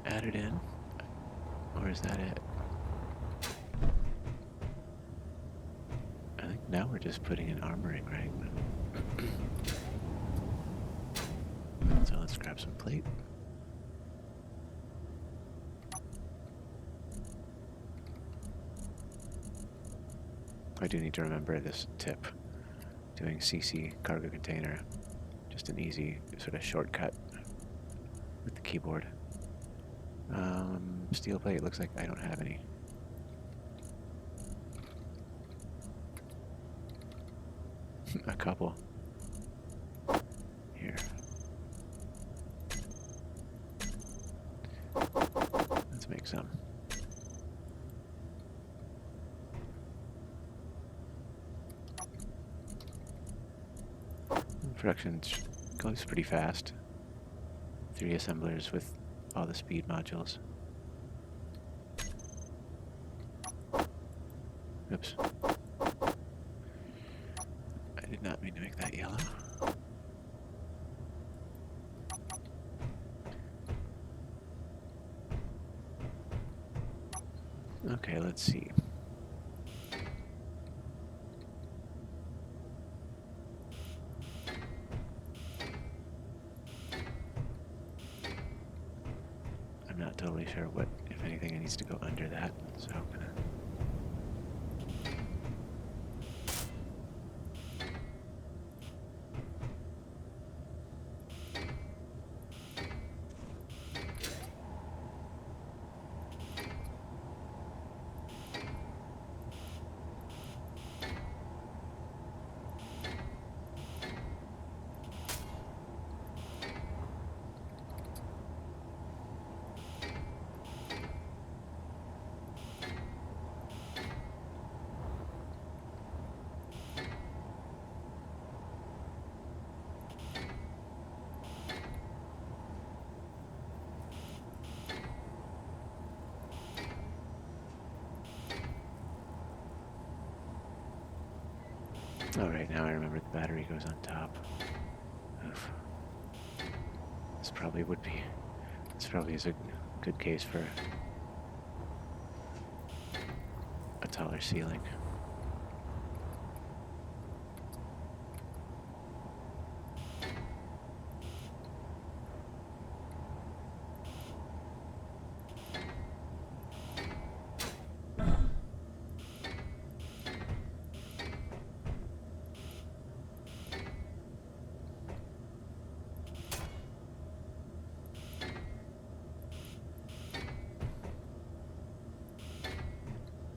added in? Or is that it? I think now we're just putting in armoring, right? So let's grab some plate. I do need to remember this tip. Doing CC cargo container, just an easy sort of shortcut with the keyboard. Steel plate, looks like I don't have any. A couple. Here. Let's make some. Production goes pretty fast. 3 assemblers with all the speed modules. Oops. I did not mean to make that yellow. Okay, let's see. I'm not totally sure what, if anything, needs to go under that, so I'm gonna... Alright, now I remember the battery goes on top. Oof. This probably is a good case for a taller ceiling.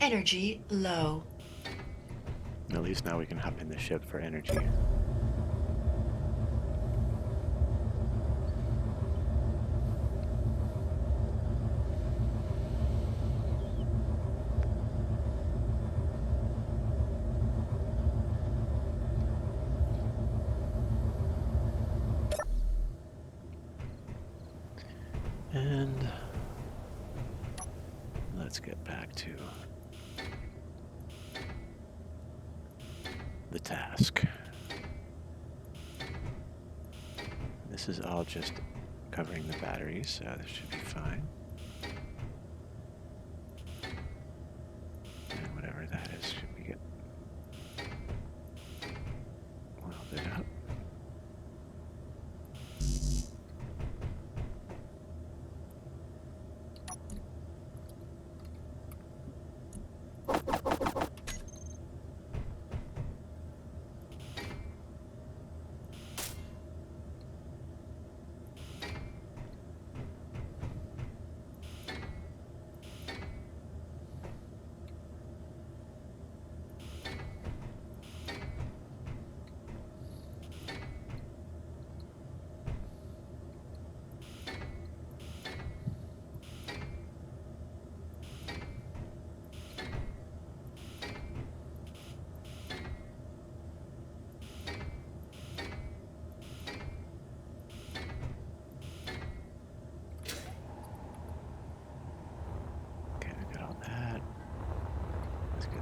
Energy low. At least now we can hop in the ship for energy. And let's get back to the task. This is all just covering the batteries, so this should be fine. And whatever that is, should we get welded up.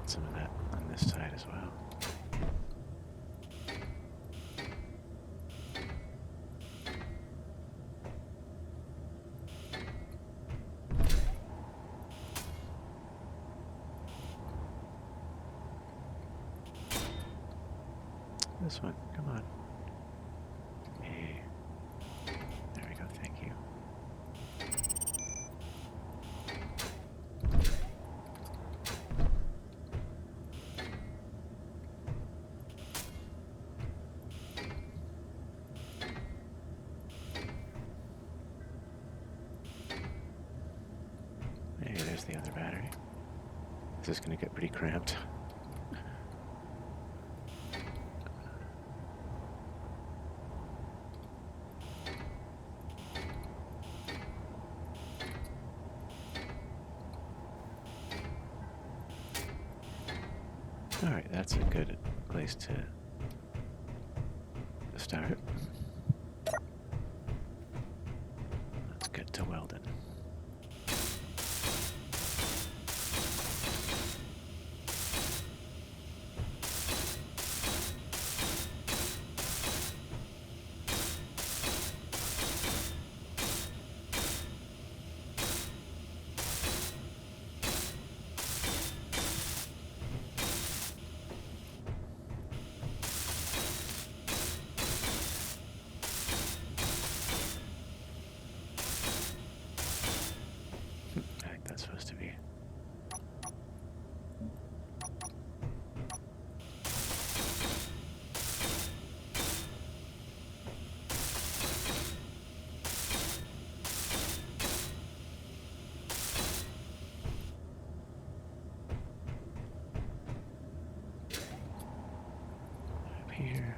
Some of that on this side as well. This one, come on. Hey. There we go, thank you. the other battery. This is going to get pretty cramped. Alright, that's a good place to start. Let's get to welding. Supposed to be. Up here.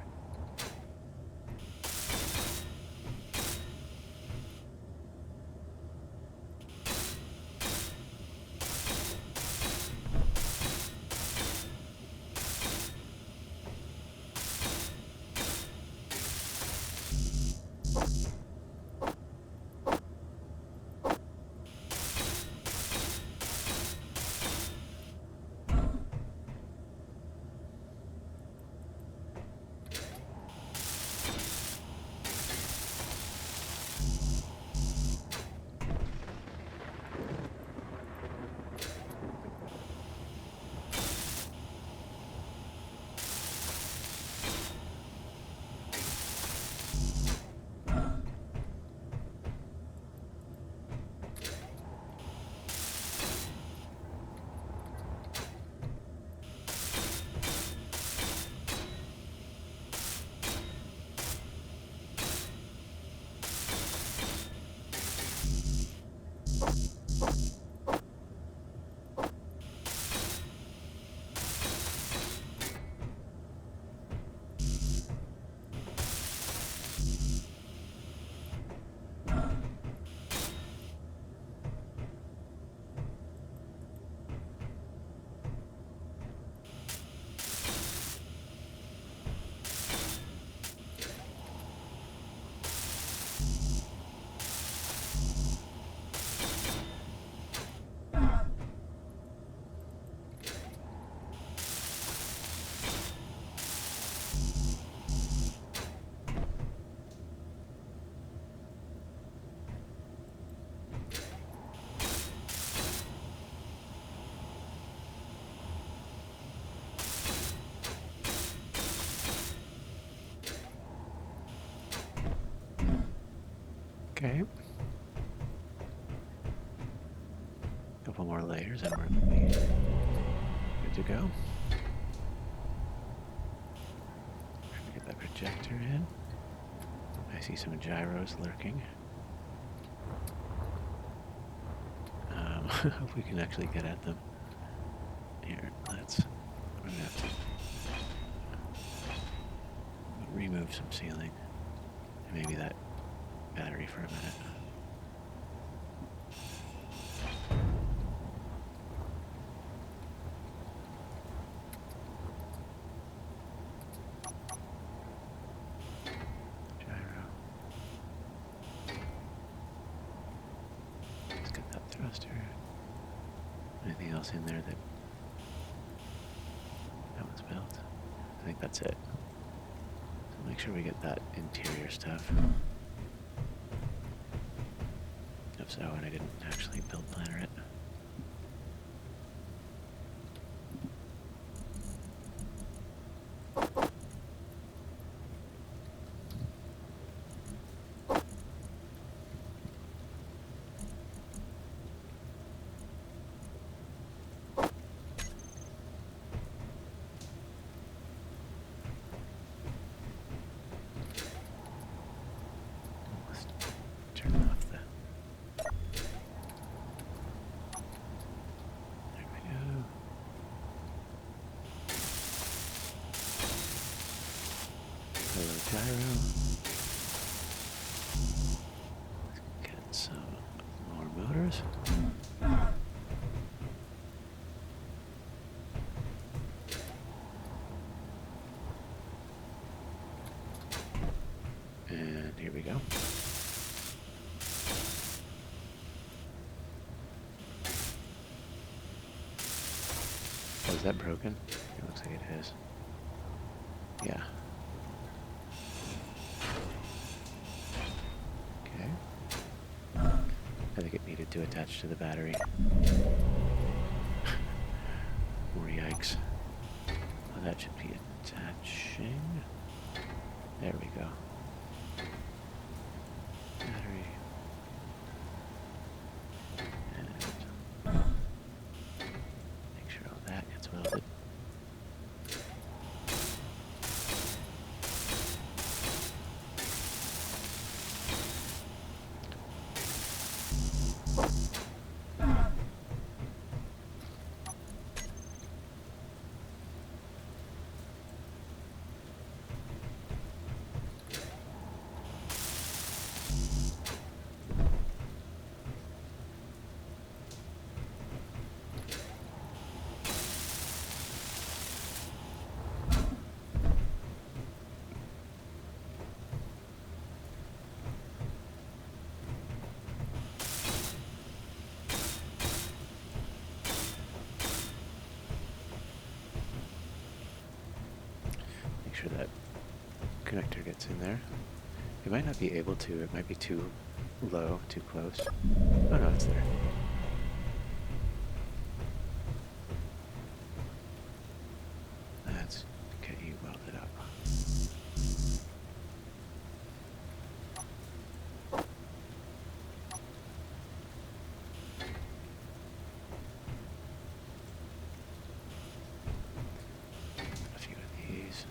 Okay. Couple more layers and we're good to go. Trying to get that projector in. I see some gyros lurking. Hope we can actually get at them. Here, we're gonna have to remove some ceiling. And maybe that battery for a minute. Gyro. Let's get that thruster. Anything else in there that was built? I think that's it. So make sure we get that interior stuff. If so, and I didn't actually build planner it. Let's turn off the Hello, gyro. Get some more motors. And here we go. Oh, is that broken? It looks like it is. Yeah. Okay. I think it needed to attach to the battery. More yikes. Oh, that should be attaching. There we go. Battery. And make sure all that gets welded. Make sure that connector gets in there. You might not be able to. It might be too low, too close. Oh no, it's there. Let's get you welded up. A few of these.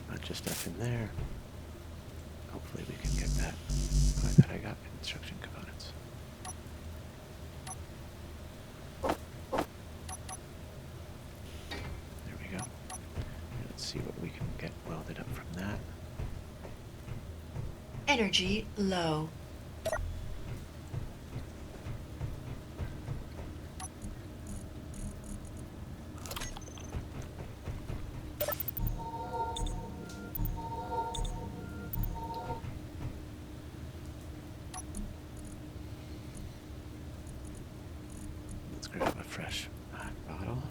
Bunch of stuff in there. Hopefully we can get that. Oh, I thought I got construction components. There we go. Let's see what we can get welded up from that. Energy low. Let's grab a fresh bottle.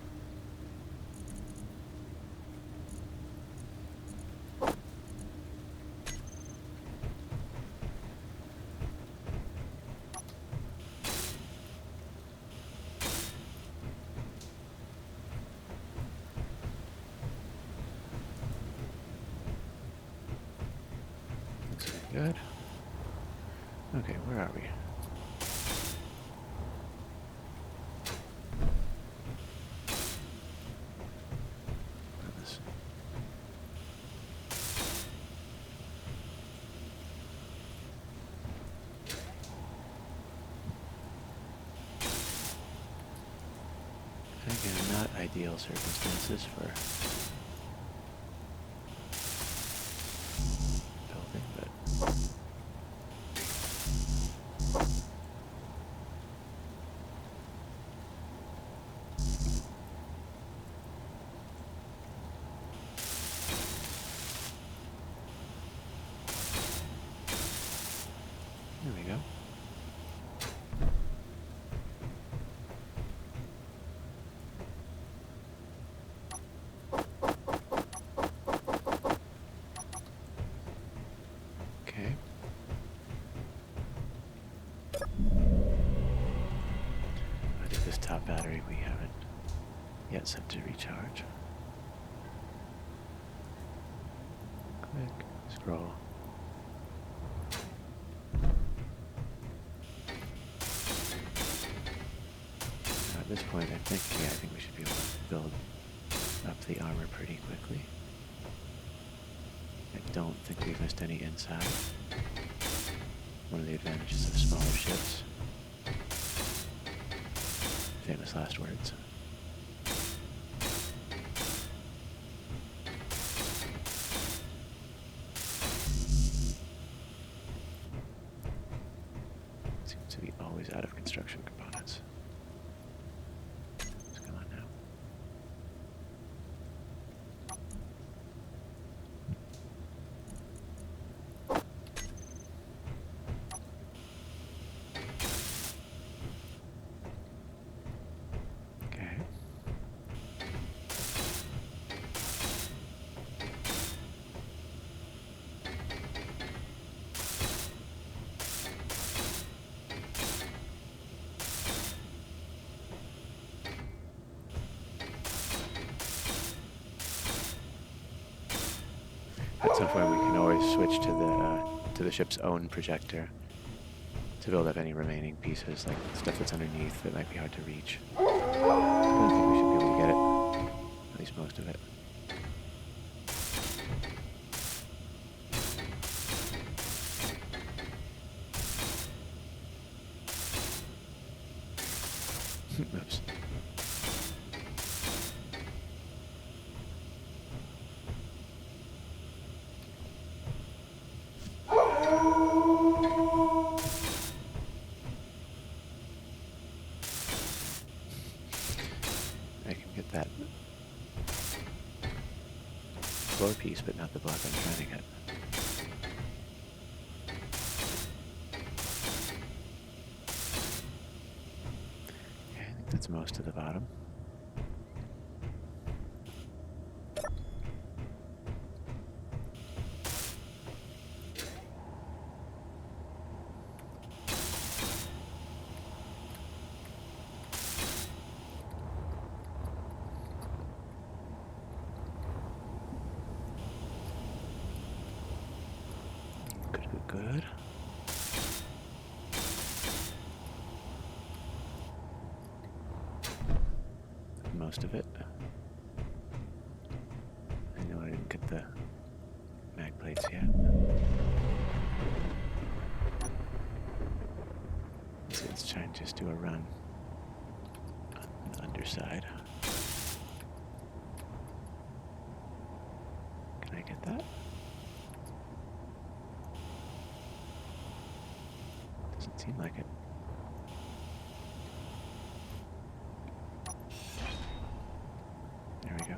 Looks pretty good. Okay, where are we? This. Again, not ideal circumstances for building, but there we go. Okay. I think this top battery we haven't yet set to recharge. Click, scroll. At this point, I think we should be able to build up the armor pretty quickly. I don't think we've missed any inside. One of the advantages of smaller ships. Famous last words. Seems to be always out of construction components. What's going on now? Okay. At some point, we can always switch to the ship's own projector to build up any remaining pieces, like stuff that's underneath that might be hard to reach. But I think we should be able to get it, at least most of it. Oops. I can get that floor piece, but not the block I'm trying to get. Okay, I think that's most of the bottom. Good. Most of it. I know I didn't get the mag plates yet. So let's try and just do a run on the underside. Can I get that? Doesn't seem like it. There we go.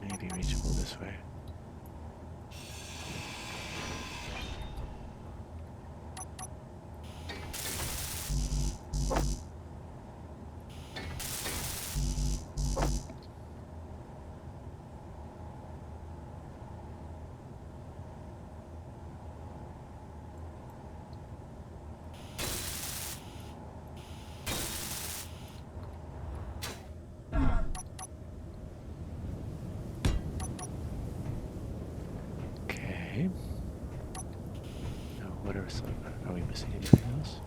Maybe reachable this way. Okay. Now, what are we missing anything else?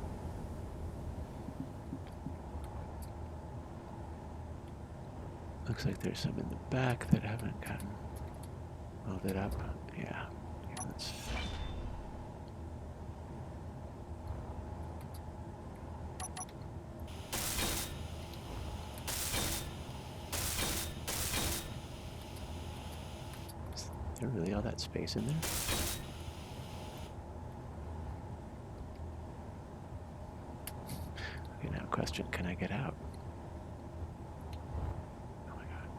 Looks like there's some in the back that haven't gotten welded up. Yeah. Yeah, that's... Is there really all that space in there? Okay, now question, can I get out? Oh my god.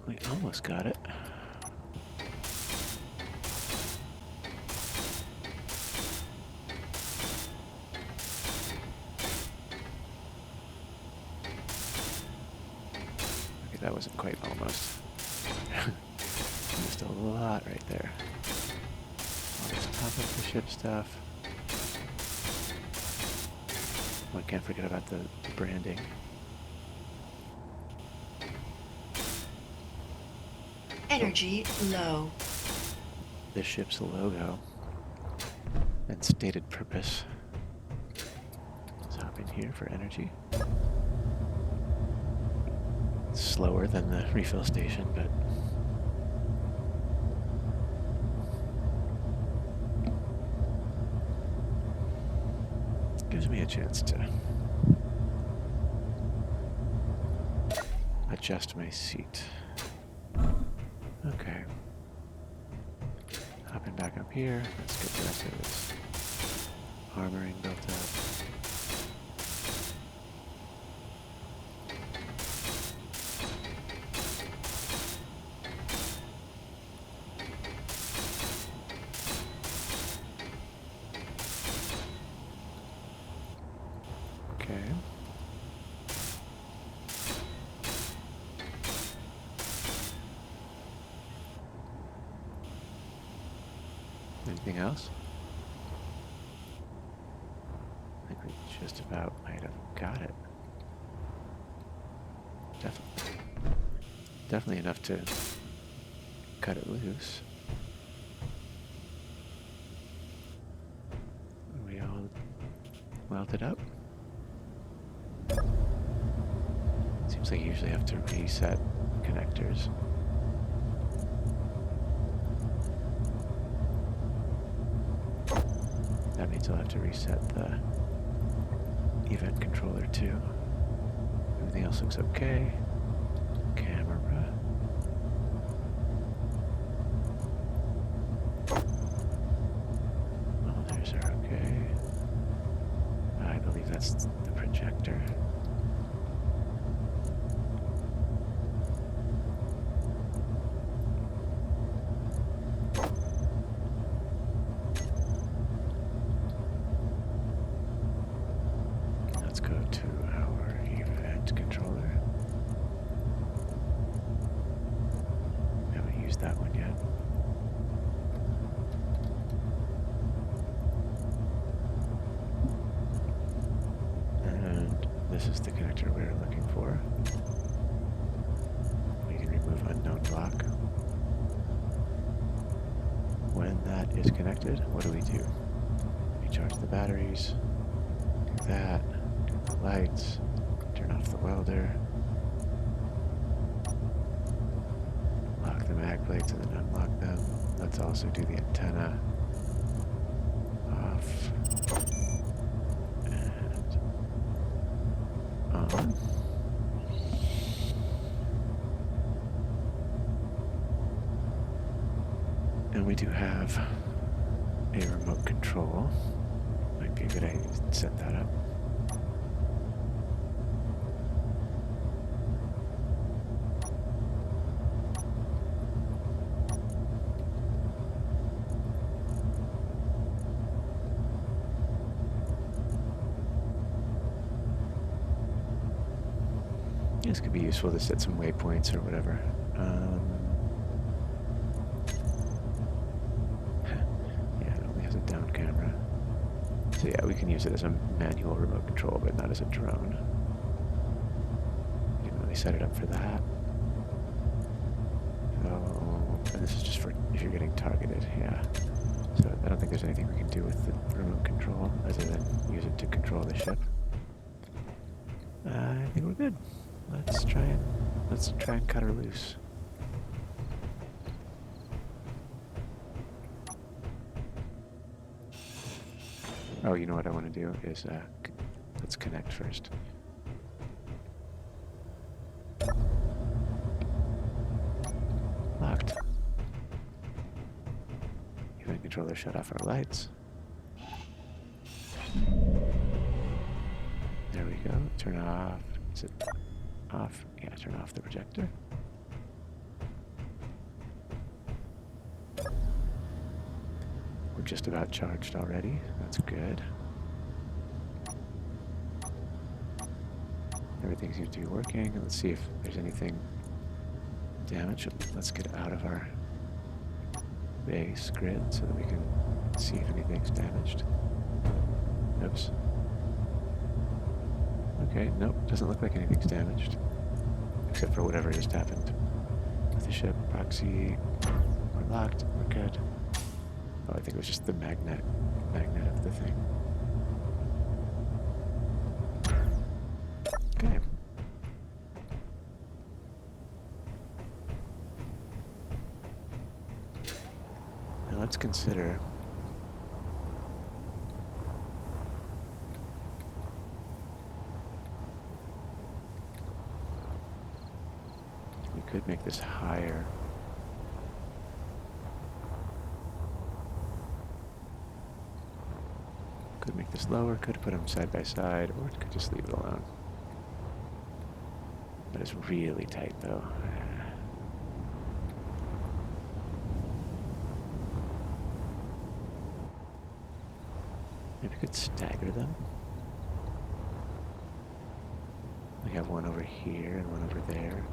We almost got it. Okay, that wasn't quite almost. Just a lot right there. I'll just top up the ship stuff. Oh, I can't forget about the branding. Energy low. The ship's logo and stated purpose. Let's hop in here for energy. It's slower than the refill station, but gives me a chance to adjust my seat. Okay. Hopping back up here. Let's get the rest of this armoring built up. Okay. Anything else? I think we just about might have got it. Definitely enough to cut it loose. Are we all welded up? Seems like you usually have to reset connectors. That means I'll have to reset the event controller too. Everything else looks okay. Camera. Oh, there's our okay. I believe that's the projector. Let's go to our event controller. Haven't used that one yet. And this is the connector we were looking for. We can remove unknown block. When that is connected, what do? Recharge the batteries. Do that. The lights, turn off the welder, lock the mag plates and then unlock them. Let's also do the antenna off and on. And we do have a remote control. Might be a good idea to set that up. This could be useful to set some waypoints or whatever. Yeah, it only has a down camera. Is So yeah, we can use it as a manual remote control, but not as a drone. Didn't really set it up for that. So, and this is just for if you're getting targeted, yeah. So I don't think there's anything we can do with the remote control other than use it to control the ship. I think we're good. Let's try and cut her loose. Oh, you know what I want to do is let's connect first. Locked. Event controller shut off our lights. There we go. Turn off. Is it off? Yeah, turn off the projector. We're just about charged already. That's good. Everything seems to be working. Let's see if there's anything damaged. Let's get out of our base grid so that we can see if anything's damaged. Oops. Okay, nope, doesn't look like anything's damaged. Except for whatever just happened with the ship. Proxy, we're locked, we're good. Oh, I think it was just the magnet of the thing. Okay. Now let's consider we could make this higher. Could make this lower, could put them side by side, or could just leave it alone. That is really tight though. Maybe we could stagger them. We have one over here and one over there.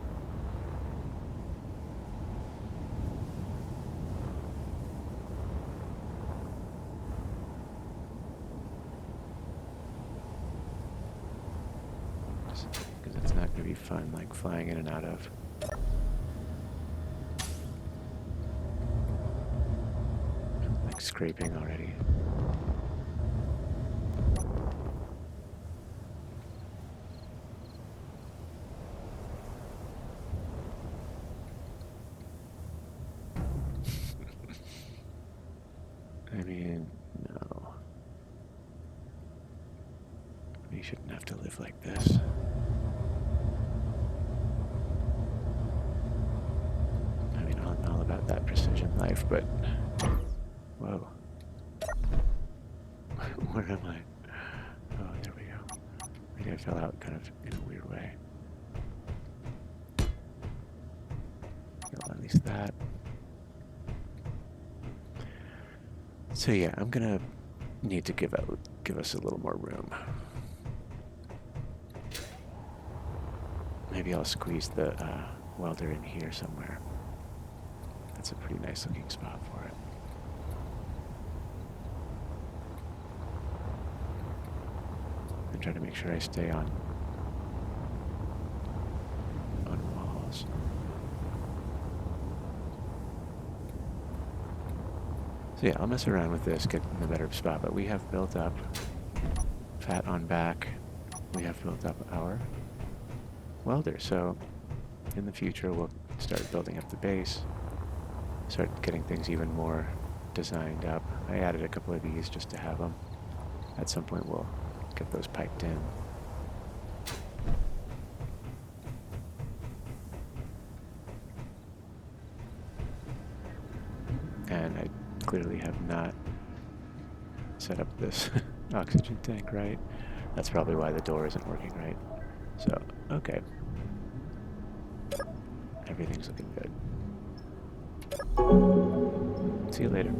Because that's not going to be fun, like flying in and out of. Like scraping already. I mean, no. We shouldn't have to live like this. I mean, I'm all about that precision life, but... Whoa. Where am I? Oh, there we go. Maybe I fell out kind of in a weird way. Well, at least that. So yeah, I'm gonna need to give us a little more room. Maybe I'll squeeze the welder in here somewhere. That's a pretty nice looking spot for it. And try to make sure I stay on walls. So yeah, I'll mess around with this, get in a better spot, but we have built up fat on back. We have built up our welder, so in the future we'll start building up the base, start getting things even more designed up. I added a couple of these just to have them. At some point we'll get those piped in. And I clearly have not set up this oxygen tank right. That's probably why the door isn't working right. So, okay. Everything's looking good. See you later.